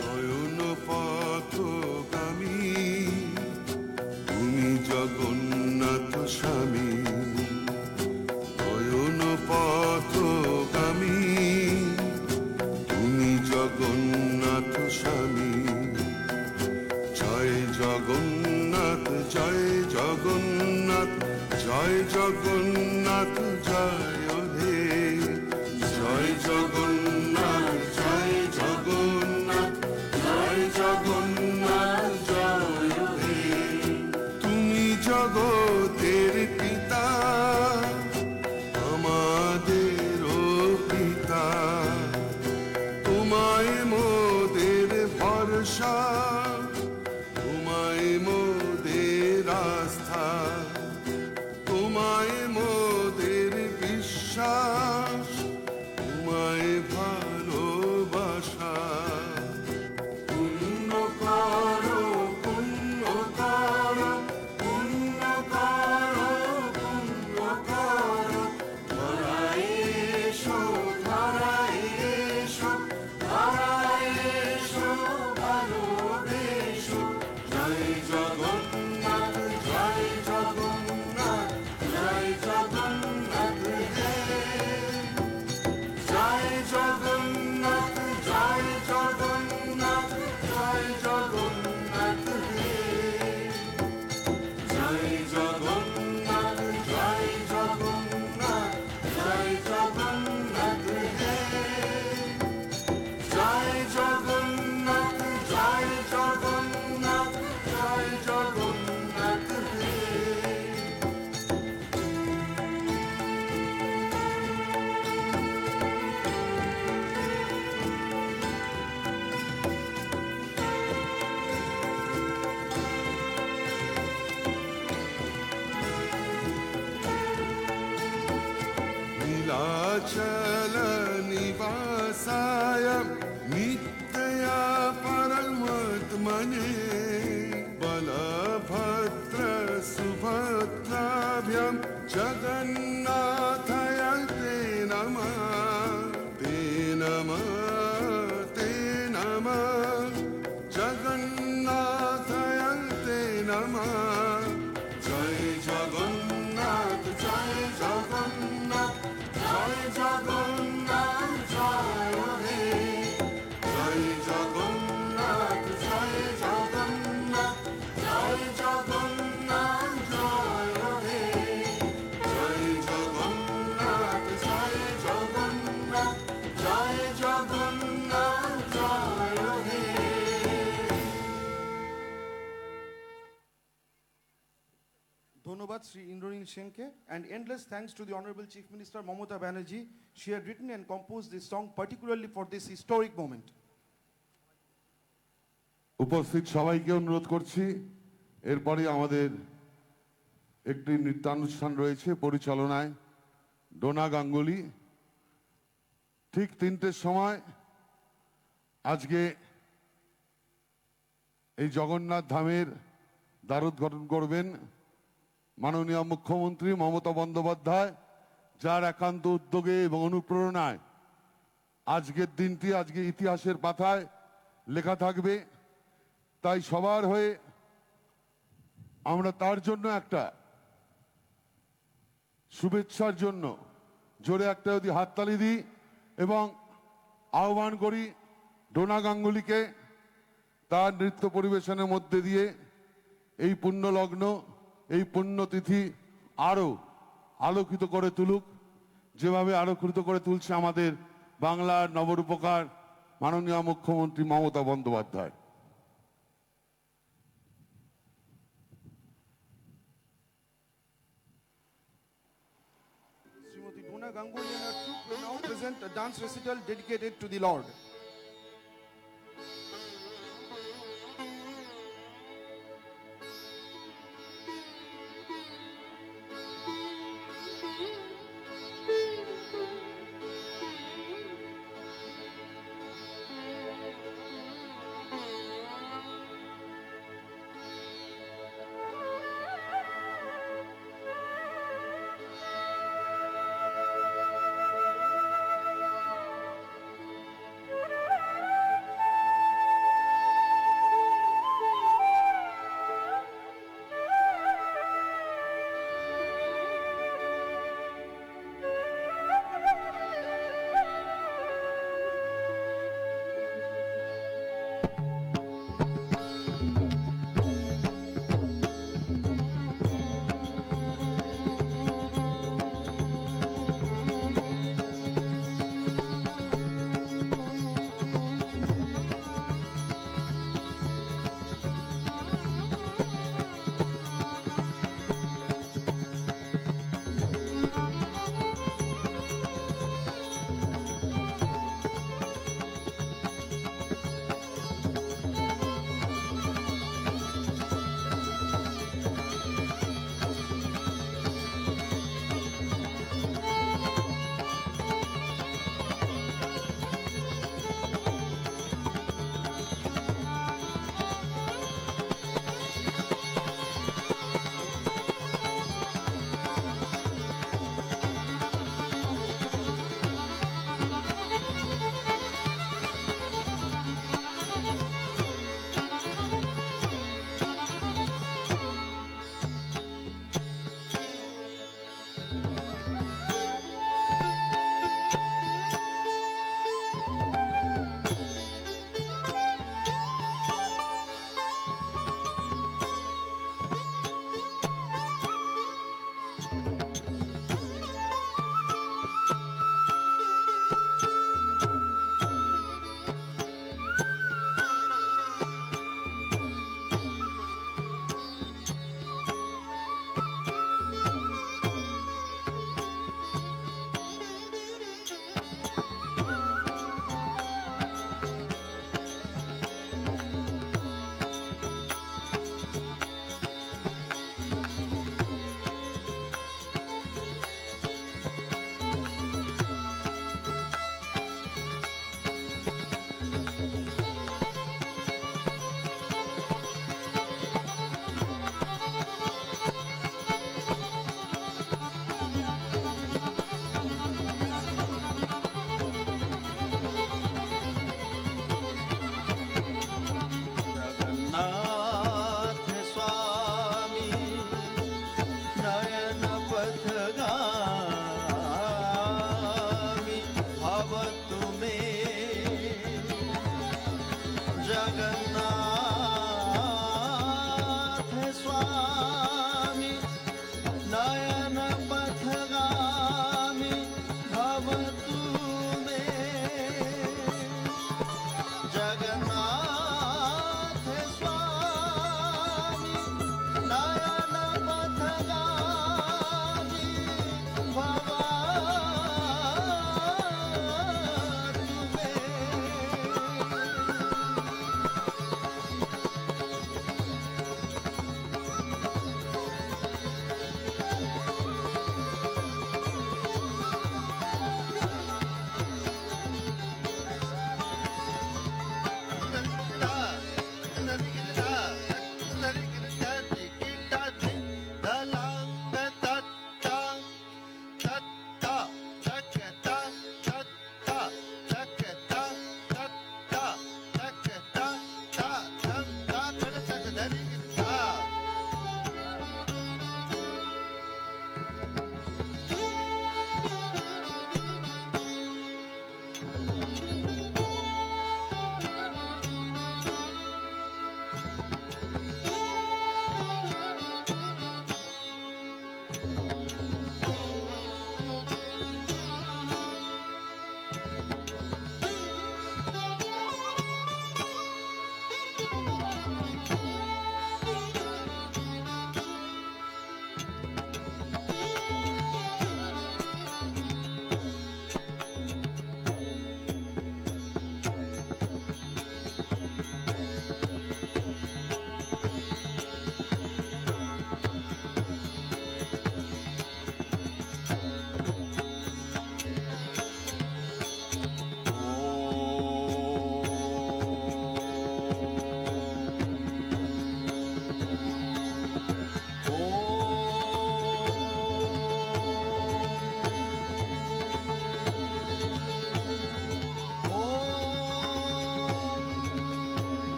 নয়ন পথগামী তুমি জগন্নাথ স্বামী, নয়ন পথগামী তুমি জগন্নাথ স্বামী। জয় জগন্নাথ জয় জগন্নাথ জয় জগন্নাথ জয় হে জয় জগন্নাথ জয় জগন্নাথ জয় জগন্নাথ জয় হে। তুমি জগতের পিতা আমাদেরও পিতা, তোমায় মোদের ভরসা তোমায় মোদের আস্থা, তোমায় মোদের বিশ্বাস তোমায় ভালোবাসা। পুণ্য করো পুণ্য করো পুণ্য করো পুণ্য করো, ধরায় এসো ধরায় এসো ধরায় এসো ভালোবেসো। জয় জগন্নাথ জয় জগন্নাথ জয় জগন্নাথ হে জয় জগন্নাথ জয় জগন্নাথ জয় জগন্নাথ হে জয় জগন্নাথ জয় জগন্নাথ জয় জগন্নাথ হে জয় জগন্নাথ জয় জগন্নাথ জয় জগন্নাথ হে। नीलाचल निवासाय नित्या परमात्मने बलभद्र सुभद्राभ्यां जगन्नाथाय ते नमः ते नमः ते नमः जगन्नाथाय ते नमः। जय जगन्नाथ जय जगन्नाथ জয় জগন্নাথ জয় হে জয় জগন্নাথ জয় Jagannath Jagannath Sri Indranil Shenke, and endless thanks to the Honorable Chief Minister Mamata Banerjee. She had written and composed this song particularly for this historic moment. উপস্থিত সবাইকে অনুরোধ করছি, এরপরে আমাদের একটি নৃত্যানুষ্ঠান রয়েছে পরিচালনায় ডোনা গাঙ্গুলি। ঠিক 3টের সময় আজকে এই জগন্নাথ ধামের দ্বারোদ্ঘাটন করবেন মাননীয় মুখ্যমন্ত্রী মমতা বন্দ্যোপাধ্যায়, যার একান্ত উদ্যোগে এবং অনুপ্রেরণায় আজকের দিনটি আজকে ইতিহাসের পাতায় লেখা থাকবে। তাই সবার হয়ে আমরা তার জন্য একটা শুভেচ্ছার জন্য জোরে একটা যদি হাততালি দিই এবং আহ্বান করি ডোনা গাঙ্গুলিকে তার নৃত্য পরিবেশনের মধ্যে দিয়ে এই পুণ্যলগ্ন, এই পুণ্যতিথি আরো আলোকিত করে তুলুক, যেভাবে আলোকিত করে তুলছে আমাদের বাংলার নবরূপকার মাননীয় মুখ্যমন্ত্রী Mamata Bandyopadhyay. Srimati Dona Ganguly and her troupe will now present a dance recital dedicated to the Lord.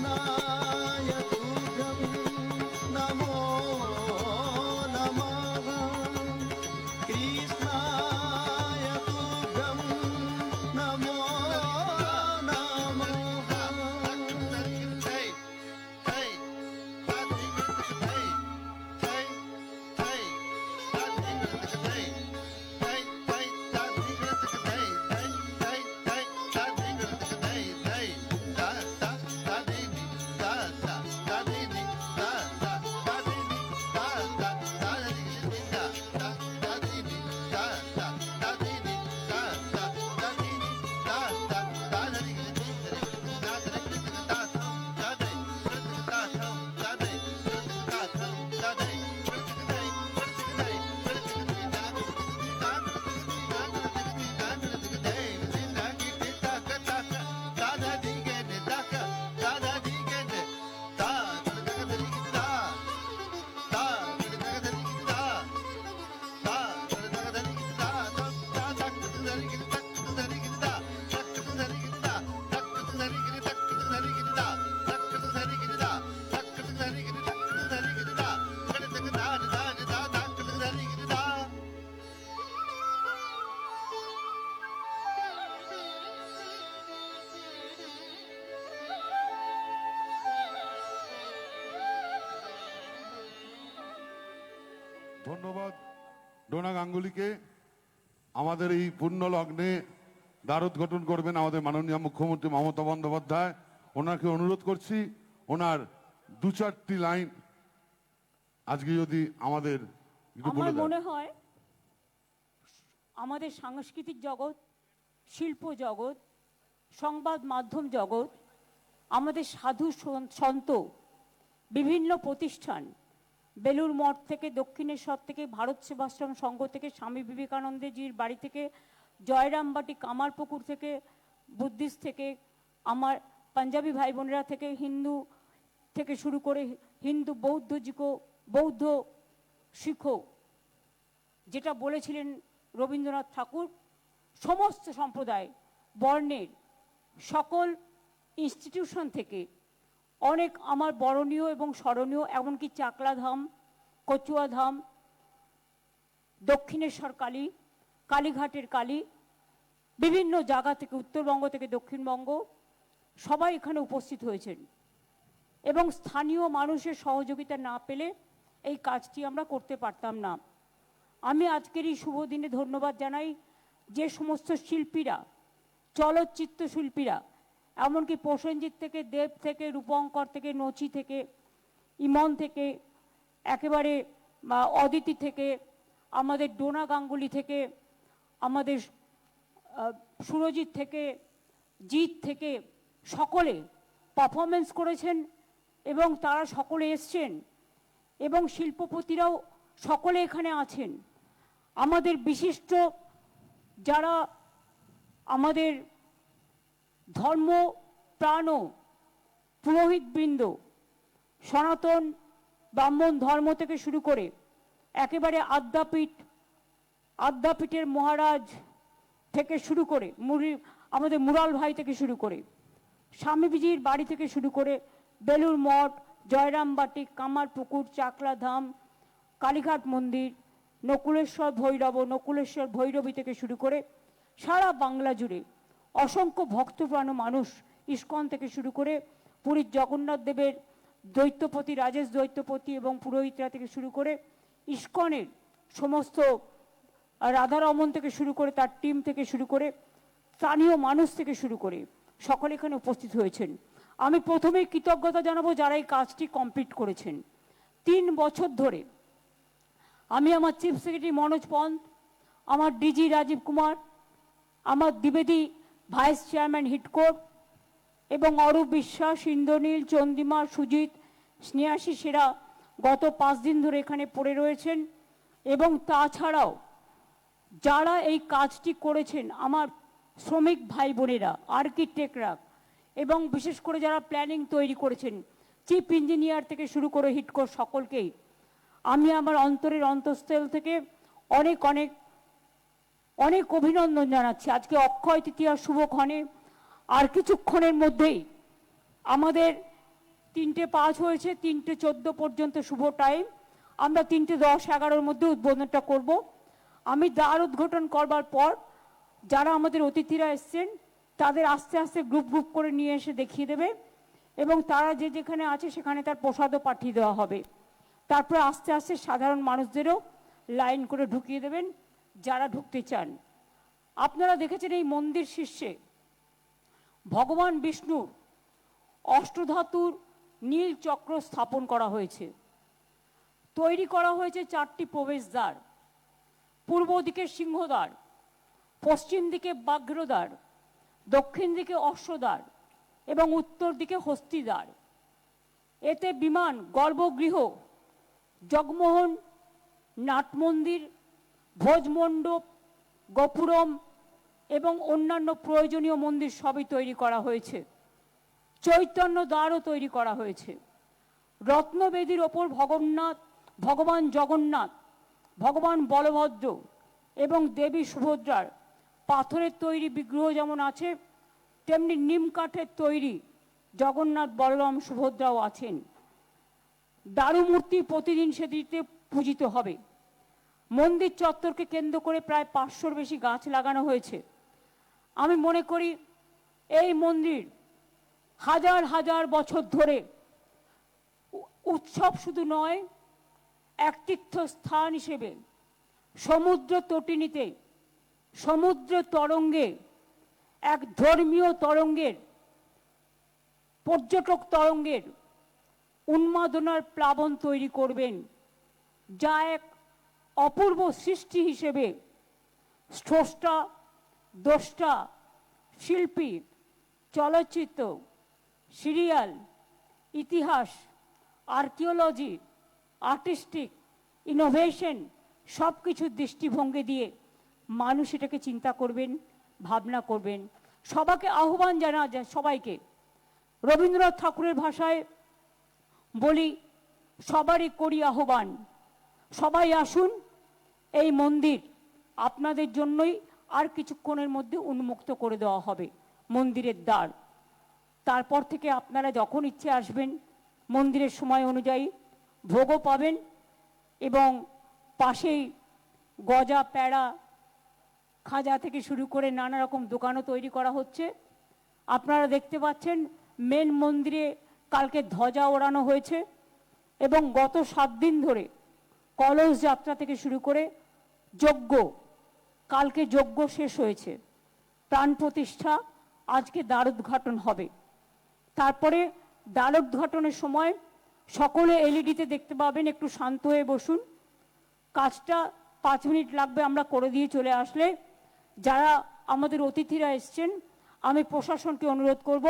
कृष्णाय तुभ्यं नमो नमः कृष्णाय तुभ्यं नमो नमः ধন্যবাদ ডোনা গাঙ্গুলিকে। আমাদের এই পুণ্য লগ্নে দ্বারোদ্ঘাটন করবেন আমাদের মাননীয় মুখ্যমন্ত্রী মমতা বন্দ্যোপাধ্যায়। ওনাকে অনুরোধ করছি ওনার 2-4টি লাইন আজকে যদি আমাদের একটু বলে আমার দেন। মনে হয় আমাদের সাংস্কৃতিক জগৎ, শিল্প জগৎ, সংবাদ মাধ্যম জগৎ, আমাদের সাধু সন্ত, বিভিন্ন প্রতিষ্ঠান, বেলুর মঠ থেকে, দক্ষিণেশ্বর থেকে, ভারত সেবাশ্রম সংঘ থেকে, স্বামী বিবেকানন্দজির বাড়ি থেকে, জয়রামবাটি কামারপুকুর থেকে, বুদ্ধিস্ট থেকে, আমার পাঞ্জাবি ভাই বোনেরা থেকে, হিন্দু থেকে শুরু করে হিন্দু বৌদ্ধ শিখ, যেটা বলেছিলেন রবীন্দ্রনাথ ঠাকুর, সমস্ত সম্প্রদায় বর্ণের সকল ইনস্টিটিউশন থেকে অনেক আমার বরণীয় এবং স্মরণীয়, এমনকি চাকলা ধাম, কচুয়া ধাম, দক্ষিণেশ্বর কালী, কালীঘাটের কালী, বিভিন্ন জায়গা থেকে, উত্তরবঙ্গ থেকে দক্ষিণবঙ্গ, সবাই এখানে উপস্থিত হয়েছেন এবং স্থানীয় মানুষের সহযোগিতা না পেলে এই কাজটি আমরা করতে পারতাম না। আমি আজকের এই শুভ দিনে ধন্যবাদ জানাই যে সমস্ত শিল্পীরা, চলচ্চিত্র শিল্পীরা, এমনকি প্রসেনজিৎ থেকে, দেব থেকে, রূপঙ্কর থেকে, নচি থেকে, ইমন থেকে, একেবারে অদিতি থেকে, আমাদের ডোনা গাঙ্গুলি থেকে, আমাদের সুরজিৎ থেকে, জিৎ থেকে, সকলে পারফরমেন্স করেছেন এবং তারা সকলে এসছেন এবং শিল্পপতিরাও সকলে এখানে আছেন। আমাদের বিশিষ্ট যারা আমাদের ধর্ম প্রাণ পুরোহিতবৃন্দ, সনাতন ব্রাহ্মণ ধর্ম থেকে শুরু করে একেবারে আদ্যাপীঠের মহারাজ থেকে শুরু করে আমাদের মুরাল ভাই থেকে শুরু করে, স্বামীজির বাড়ি থেকে শুরু করে, বেলুর মঠ, জয়রামবাটি, কামারপুকুর, চাকলা ধাম, কালীঘাট মন্দির, নকুলেশ্বর ভৈরবী থেকে শুরু করে সারা বাংলা জুড়ে অসংখ্য ভক্তপ্রাণ মানুষ, ইস্কন থেকে শুরু করে পুরীর জগন্নাথ দেবের দৈত্যপতি, রাজেশ দৈত্যপতি এবং পুরোহিতরা থেকে শুরু করে ইস্কনের সমস্ত রাধারমন থেকে শুরু করে তার টিম থেকে শুরু করে স্থানীয় মানুষ থেকে শুরু করে সকলে এখানে উপস্থিত হয়েছেন। আমি প্রথমেই কৃতজ্ঞতা জানাবো যারা এই কাজটি কমপ্লিট করেছেন। 3 বছর ধরে আমি আমার চিফ সেক্রেটারি মনোজ পন্ত, আমার ডিজি রাজীব কুমার, আমার দ্বিবেদী ভাইস চেয়ারম্যান হিটকোট এবং অরূপ বিশ্বাস, ইন্দ্রনীল, চন্দ্রিমা, সুজিত, স্নেহাশী সেরা গত 5 দিন ধরে এখানে পড়ে রয়েছেন এবং তাছাড়াও যারা এই কাজটি করেছেন আমার শ্রমিক ভাই বোনেরা, আর্কিটেক্টরা এবং বিশেষ করে যারা প্ল্যানিং তৈরি করেছেন, চিফ ইঞ্জিনিয়ার থেকে শুরু করে হিটকোট, সকলকেই আমি আমার অন্তরের অন্তঃস্থল থেকে অনেক অনেক অনেক অভিনন্দন জানাচ্ছি। আজকে অক্ষয় তৃতীয়া শুভক্ষণে আর কিছুক্ষণের মধ্যেই আমাদের 3:05 হয়েছে, 3:14 পর্যন্ত শুভ টাইম। আমরা 3:10-11 মধ্যে উদ্বোধনটা করব। আমি দ্বার উদ্ঘাটন করবার পর যারা আমাদের অতিথিরা এসছেন তাদের আস্তে আস্তে গ্রুপ গ্রুপ করে নিয়ে এসে দেখিয়ে দেবে এবং তারা যে যেখানে আছে সেখানে তার প্রসাদও পাঠিয়ে দেওয়া হবে। তারপরে আস্তে আস্তে সাধারণ মানুষদেরও লাইন করে ঢুকিয়ে দেবেন যারা ঢুকতে চান। আপনারা দেখেছেন এই মন্দির শীর্ষে ভগবান বিষ্ণুর অষ্টধাতুর নীল চক্র স্থাপন করা হয়েছে। তৈরি করা হয়েছে 4টি প্রবেশদ্বার, পূর্ব দিকে সিংহদ্বার, পশ্চিম দিকে ব্যাঘ্রদ্বার, দক্ষিণ দিকে অশ্বদ্বার এবং উত্তর দিকে হস্তিদ্বার। এতে বিমান, গর্ভগৃহ, জগমোহন, নাটমন্দির, ভোজমণ্ডপ, গোপুরম এবং অন্যান্য প্রয়োজনীয় মন্দির সবই তৈরি করা হয়েছে। চৈতন্য দ্বারও তৈরি করা হয়েছে। রত্নবেদীর ওপর ভগবান জগন্নাথ, ভগবান বলভদ্র এবং দেবী সুভদ্রার পাথরের তৈরি বিগ্রহ যেমন আছে, তেমনি নিম কাঠের তৈরি জগন্নাথ, বলরাম, সুভদ্রাও আছেন। দারুমূর্তি প্রতিদিন সেদিকে পূজিত হবে। মন্দির চত্বরকে কেন্দ্র করে প্রায় 500-র বেশি গাছ লাগানো হয়েছে। আমি মনে করি এই মন্দির হাজার হাজার বছর ধরে উৎসব শুধু নয়, এক তীর্থস্থান হিসেবে সমুদ্র তটিনীতে, সমুদ্র তরঙ্গে, এক ধর্মীয় তরঙ্গের, পর্যটক তরঙ্গের উন্মাদনার প্লাবন তৈরি করবেন, যা এক অপূর্ব সৃষ্টি হিসেবে স্রষ্টা, দ্রষ্টা, শিল্পী, চলচ্চিত্র, সিরিয়াল, ইতিহাস, আর্কিওলজি, আর্টিস্টিক, ইনোভেশন সব কিছুর দৃষ্টিভঙ্গি দিয়ে মানুষ এটাকে চিন্তা করবেন, ভাবনা করবেন। সবাইকে আহ্বান জানা যায়, সবাইকে। রবীন্দ্রনাথ ঠাকুরের ভাষায় বলি, সবারই করি আহ্বান, সবাই আসুন। এই মন্দির আপনাদের জন্যই আর কিছুক্ষণের মধ্যে উন্মুক্ত করে দেওয়া হবে, মন্দিরের দ্বার। তারপর থেকে আপনারা যখন ইচ্ছে আসবেন, মন্দিরের সময় অনুযায়ী ভোগও পাবেন এবং পাশেই গজা, প্যাড়া, খাজা থেকে শুরু করে নানা রকম দোকানও তৈরি করা হচ্ছে। আপনারা দেখতে পাচ্ছেন মেন মন্দিরে কালকে ধ্বজা ওড়ানো হয়েছে এবং গত 7 দিন ধরে কলস যাত্রা থেকে শুরু করে যজ্ঞ, কালকে যজ্ঞ শেষ হয়েছে, প্রাণ প্রতিষ্ঠা, আজকে দ্বারোদ্ঘাটন হবে। তারপরে দ্বারোদ্ঘাটনের সময় সকলে এলইডিতে দেখতে পাবেন। একটু শান্ত হয়ে বসুন, কাজটা 5 মিনিট লাগবে, আমরা করে দিয়ে চলে আসলে। যারা আমাদের অতিথিরা এসছেন, আমি প্রশাসনকে অনুরোধ করব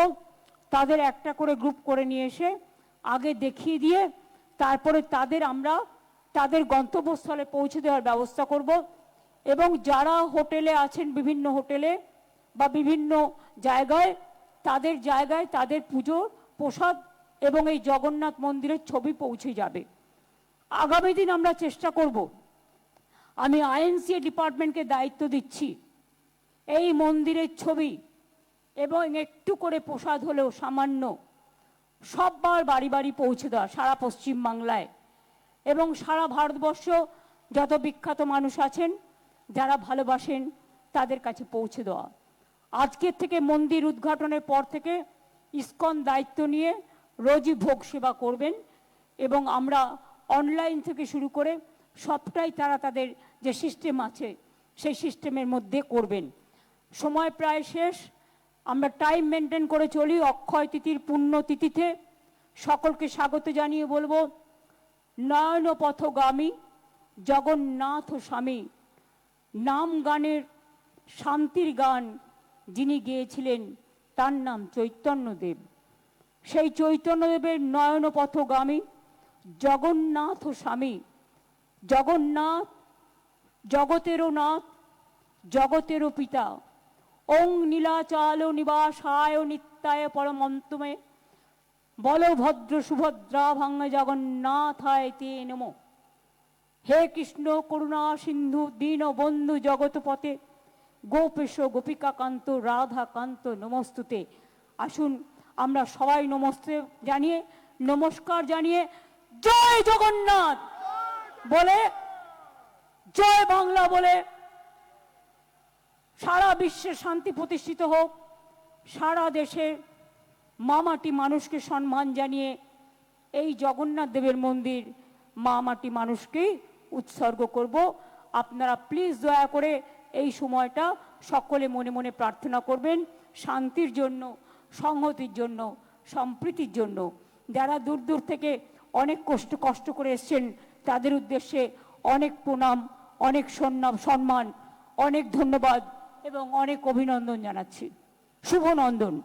তাদের একটা করে গ্রুপ করে নিয়ে এসে আগে দেখিয়ে দিয়ে তারপরে আমরা তাদের গন্তব্যস্থলে পৌঁছে দেওয়ার ব্যবস্থা করব। এবং যারা হোটেলে আছেন, বিভিন্ন হোটেলে বা বিভিন্ন জায়গায়, তাদের পুজো, প্রসাদ এবং এই জগন্নাথ মন্দিরের ছবি পৌঁছে যাবে। আগামী দিন আমরা চেষ্টা করব, আমি আইএনসিএ ডিপার্টমেন্টকে দায়িত্ব দিচ্ছি, এই মন্দিরের ছবি এবং একটু করে প্রসাদ হলেও সামান্য সববার বাড়ি বাড়ি পৌঁছে দেওয়া, সারা পশ্চিম বাংলায় এবং সারা ভারতবর্ষ যত বিখ্যাত মানুষ আছেন যারা ভালোবাসেন তাদের কাছে পৌঁছে দেওয়া। আজকের থেকে মন্দির উদ্ঘাটনের পর থেকে ইসকন দায়িত্ব নিয়ে রোজই ভোগ সেবা করবেন এবং আমরা অনলাইন থেকে শুরু করে সবটাই তারা তাদের যে সিস্টেম আছে সেই সিস্টেমের মধ্যে করবেন। সময় প্রায় শেষ, আমরা টাইম মেনটেন করে চলি। অক্ষয় তিথির পুণ্য তিথিতে সকলকে স্বাগত জানিয়ে বলবো, নয়ন পথগামী জগন্নাথ স্বামী, নাম গানের শান্তির গান যিনি গেয়েছিলেন তার নাম চৈতন্যদেব। সেই চৈতন্যদেবের নয়ন পথগামী জগন্নাথ স্বামী, জগন্নাথ জগতেরও নাথ, জগতেরও পিতা। ওং নীলাচল নিবাসায় নিত্যায় পরমন্তমে বলভদ্র সুভদ্রা ভাঙ্গ জগন্নাথায় তে নমো। হে কৃষ্ণ করুণা সিন্ধু দীন বন্ধু জগৎপতে, গোপেশ গোপিকাকান্ত রাধাকান্ত নমস্তুতে। আসুন আমরা সবাই নমস্তে জানিয়ে নমস্কার জানিয়ে জয় জগন্নাথ বলে, জয় বাংলা বলে সারা বিশ্বে শান্তি প্রতিষ্ঠিত হোক, সারা দেশের মামাটি মানুষকে সম্মান জানিয়ে এই জগন্নাথ দেবের মন্দির মামাটি মানুষকে উৎসর্গ করব। আপনারা প্লিজ দয়া করে এই সময়টা সকলে মনে মনে প্রার্থনা করবেন শান্তির জন্য, সংহতির জন্য, সম্প্রীতির জন্য। যারা দূর দূর থেকে অনেক কষ্ট করে এসছেন তাদের উদ্দেশ্যে অনেক প্রণাম, অনেক সম্মান, অনেক ধন্যবাদ এবং অনেক অভিনন্দন জানাচ্ছি। শুভ নন্দন।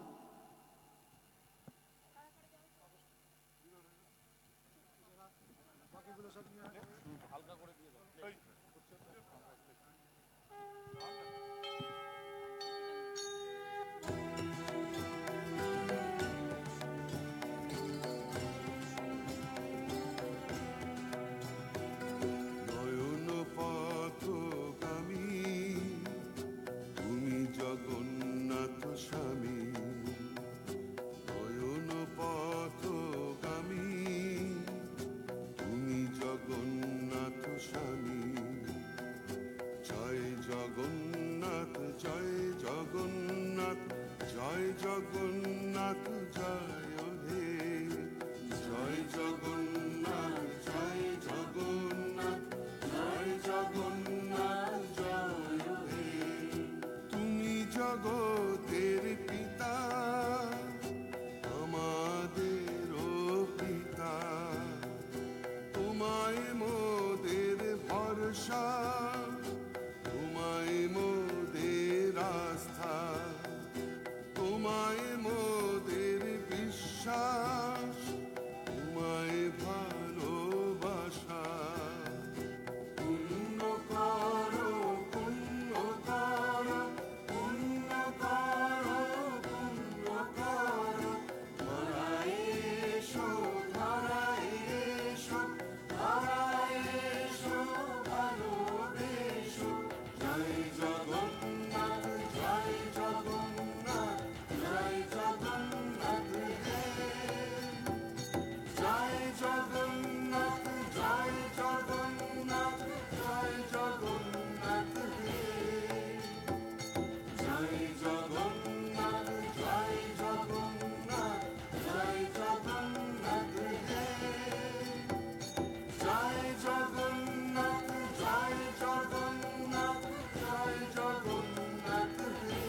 নয়ন পথগামী তুমি জগন্নাথ স্বামী, নয়ন পথগামী তুমি জগন্নাথ স্বামী। জয় জগন্নাথ জয় জগন্নাথ জয় জগন্নাথ জয় হে, জয় জগন্নাথ জয় জগন্নাথ জয় জগন্নাথ জয় হে। তুমি জগতের পিতা আমাদেরও পিতা, তোমায় মোদের ভরসা, তোমায় মোদের আস্থা, তোমায় মোদের বিশ্বাস, তোমায় ভালোবাসা। পুণ্য করো পুণ্য করো পুণ্য করো পুণ্য করো, ধরায় এসো ধরায় এসো ধরায় এসো ভালোবেসো। জয় জগন্নাথ জয় জগন্নাথ জয় জগন্নাথ হে, জয় জগন্নাথ জয় জগন্নাথ জয় জগন্নাথ হে, জয় জগন্নাথ জয় জগন্নাথ জয় জগন্নাথ হে, জয় জগন্নাথ জয় জগন্নাথ জয় জগন্নাথ হে।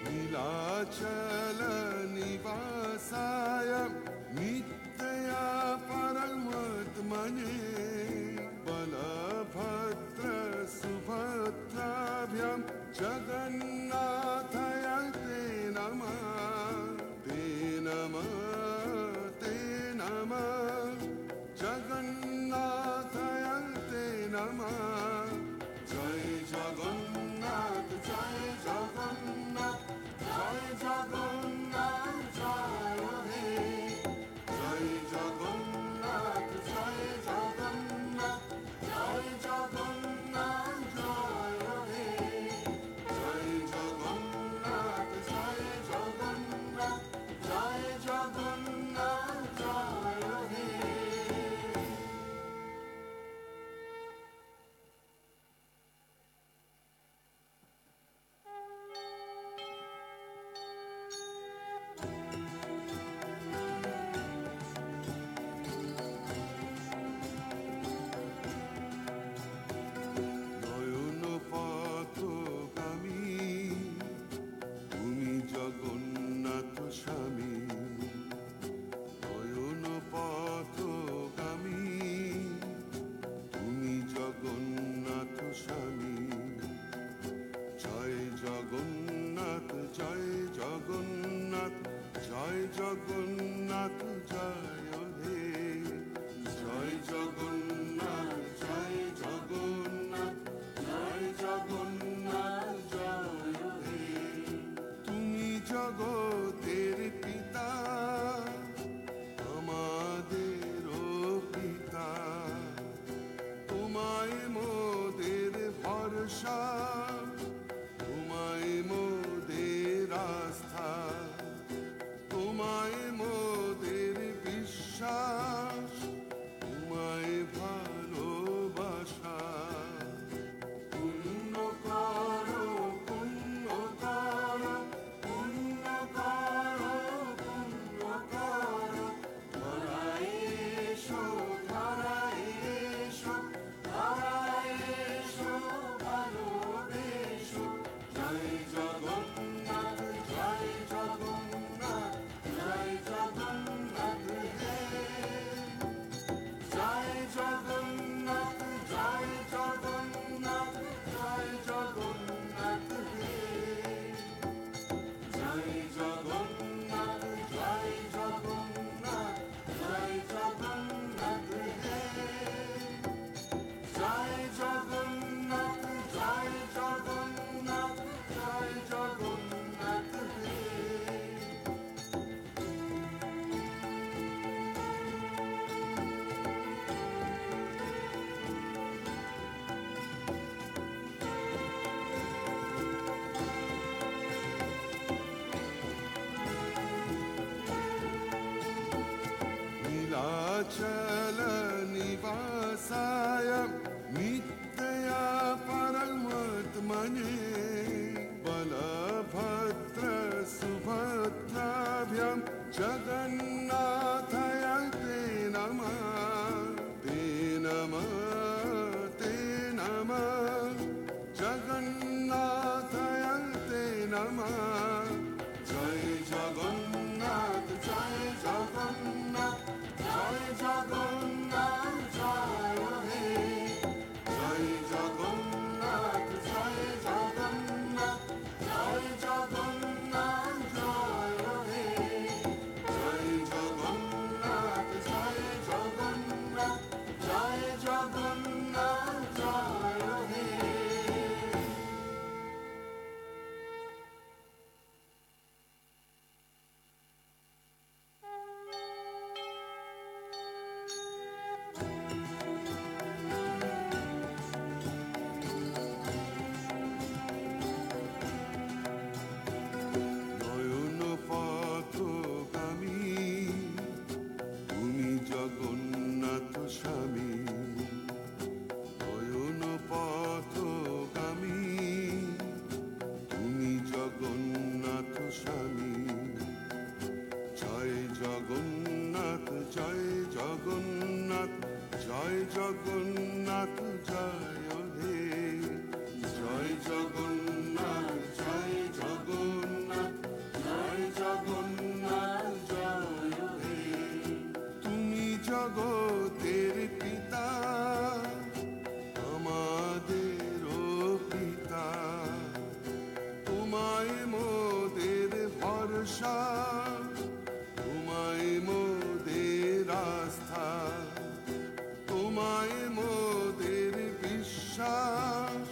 नीलाचल निवासाय नित्या परमात्मने, बलभद्र सुभद्राभ्यां जगन्नाथाय ते नमः, ते नमः ते नमः, जगन्नाथाय ते नमः। जय जगन्नाथ जय जगन्नाथ जय जगन्नाथ जय हे, जय जगन्नाथ जय जगन्नाथ जय जगन्नाथ जय हे, जय जगन्नाथ जय जगन्नाथ जय जगन्नाथ जय हे। নয়ন পথগামী তুমি জগন্নাথ স্বামী, নয়ন পথগামী তুমি জগন্নাথ স্বামী। জয় জগন্নাথ জয় জগন্নাথ জয় জগন্নাথ জয় হে, জয় জগন্নাথ জয় জগন্নাথ জয় জগন্নাথ জয় হে। তুমি জগৎ नीलाचल निवासाय नित्या परमात्मने बलभद्र सुभद्राभ्यां जगन्नाथाय ते नमः ते नमः ते नमः जगन्नाथाय ते नमः जय जगन्नाथ जय जगन्नाथ जय जगन्नाथ जय हे जय जगन्नाथ जय जगन्नाथ जय जगन्नाथ जय हे जय जगन्नाथ जय जगन्नाथ जय जगन्नाथ जय हे নয়ন পথগামী তুমি জগন্নাথ স্বামী নয়ন পথগামী তুমি জগন্নাথ স্বামী জয় জগন্নাথ জয় জগন্নাথ জয় জগন্নাথ জয় হে জয় জগন্নাথ জয় জগন্নাথ জয় জগন্নাথ জয় হে তুমি জগতের পিতা আমাদেরও পিতা তোমায় মোদের ভরসা তোমায় মোদের আস্থা তোমায় মোদের বিশ্বাস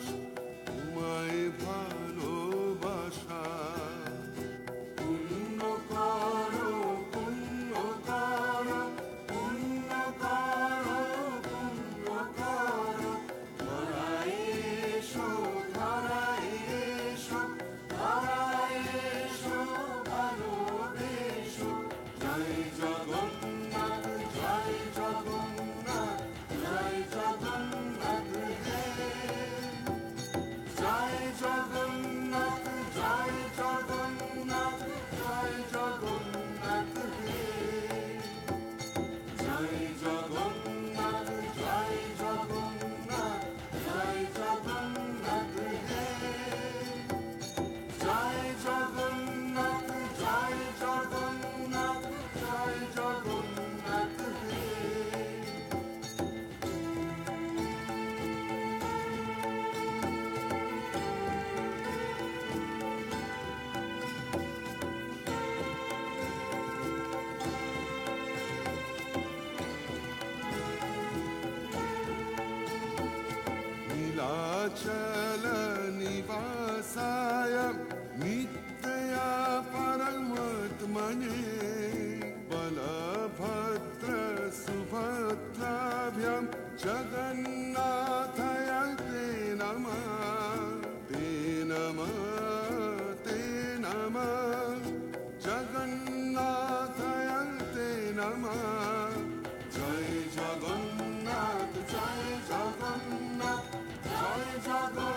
তোমায় ভালোবাসা পুণ্য করো পুণ্য করো পুণ্য করো পুণ্য করো ধরায় এসো ধরায় এসো ধরায় এসো ভালোবেসো জয় জগন্নাথ জয় জগন্নাথ জয় জগন্নাথ হে জয় জগন্নাথ জয় জগন্নাথ জয় জগন্নাথ হে জয় জগন্নাথ জয় জগন্নাথ জয় জগন্নাথ হে জয় জগন্নাথ জয় জগন্নাথ জয় জগন্নাথ হে नीलाचल निवासाय नित्या परमात्मने बलभद्र सुभद्राभ्यां जगन्नाथाय ते नमः ते नमः ते नमः जगन्नाथाय ते नमः जय जगन्नाथ जय जगन्नाथ जय जगन्नाथ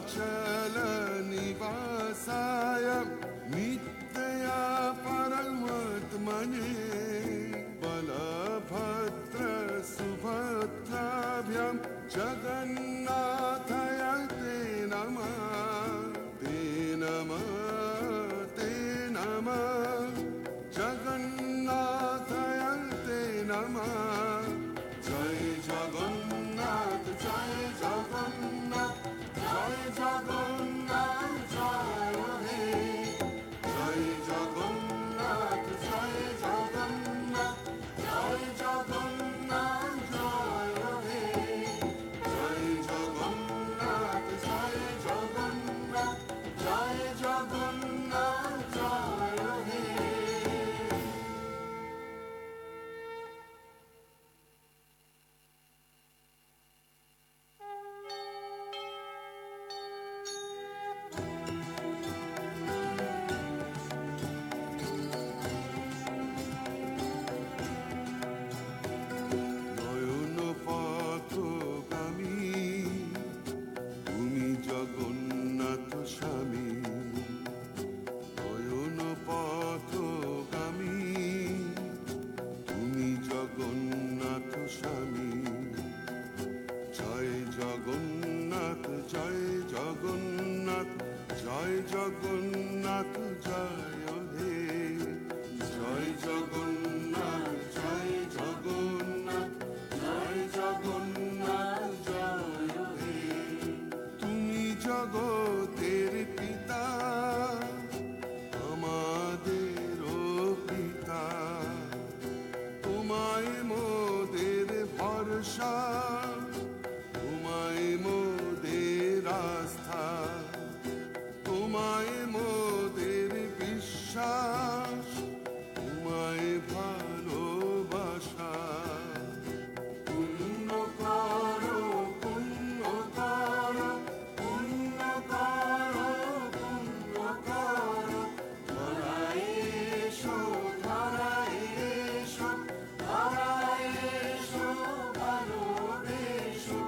नीलाचल निवासाय नित्या परमात्मने बलभद्र सुभद्राभ्यां जगन्नाथाय ते नमः ते नमः ते नमः जगन्नाथाय ते नमः जय जगन्नाथ जय जगन्नाथ जय जगन्नाथ जय हे जय जगन्नाथ जय जगन्नाथ जय जगन्नाथ जय हे जय जगन्नाथ जय जगन्नाथ जय जगन्नाथ जय हे নয়ন পথগামী তুমি জগন্নাথ স্বামী নয়ন পথগামী তুমি জগন্নাথ স্বামী জয় জগন্নাথ জয় জগন্নাথ জয় জগন্নাথ জয় হে জয় জগন্নাথ জয় জগন্নাথ জয় জগন্নাথ জয় হে তুমি জগতের পিতা আমাদেরও পিতা তোমায় মোদের ভরসা তোমায় মোদের আস্থা তোমায় মোদের বিশ্বাস তোমায় ভালোবাসা পুণ্য করো পুণ্য করো পুণ্য করো পুণ্য করো ধরায় এসো ধরায় এসো ধরায় এসো ভালোবেসো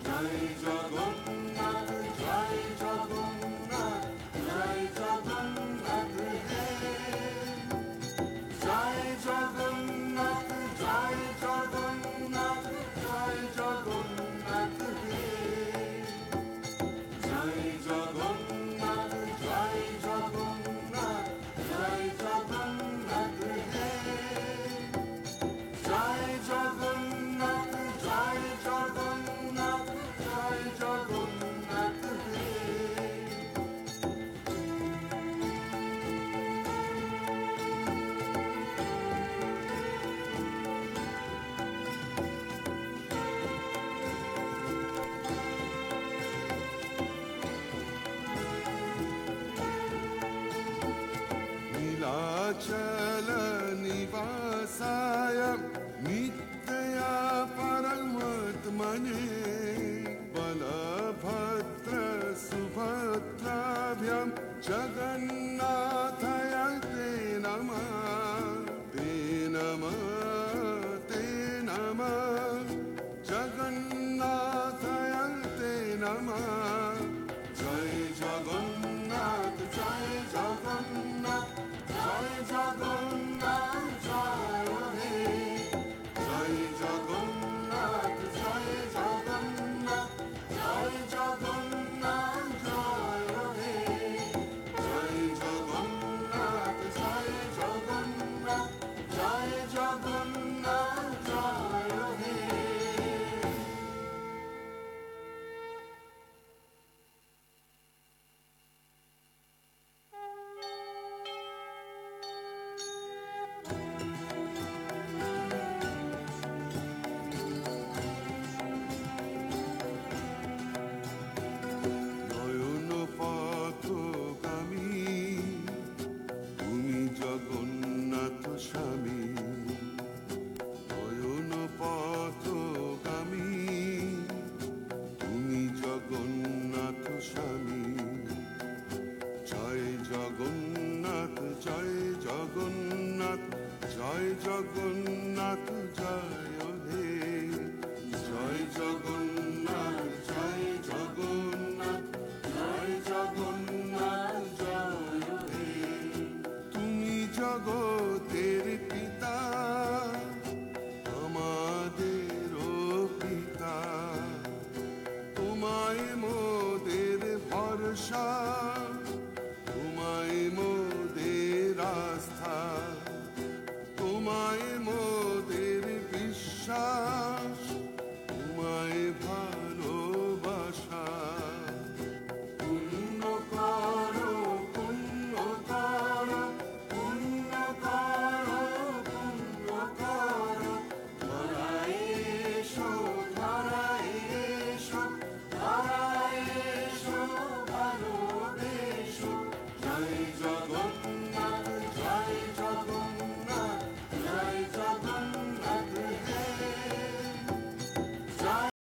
জয় জগন্নাথ জয় জগন্নাথ জয় জগন্নাথ হে জয় জগন্নাথ জয় জগন্নাথ জয় জগন্নাথ হে জয় জগন্নাথ জয় জগন্নাথ জয় জগন্নাথ হে জয় জগন্নাথ জয় জগন্নাথ জয় জগন্নাথ হে नीलाचल निवासाय नित्या परमात्मने बलभद्र सुभद्राभ्यां जगन्नाथाय ते नमः ते नमः ते नमः जगन्नाथाय ते नमः जय जगन्नाथ जय जगन्नाथ जय जगन्नाथ जय हे जय जगन्नाथ जय जगन्नाथ जय जगन्नाथ जय हे जय जगन्नाथ जय जगन्नाथ जय जगन्नाथ जय हे নয়ন পথগামী তুমি জগন্নাথ স্বামী নয়ন পথগামী তুমি জগন্নাথ স্বামী জয় জগন্নাথ জয় জগন্নাথ জয় জগন্নাথ জয়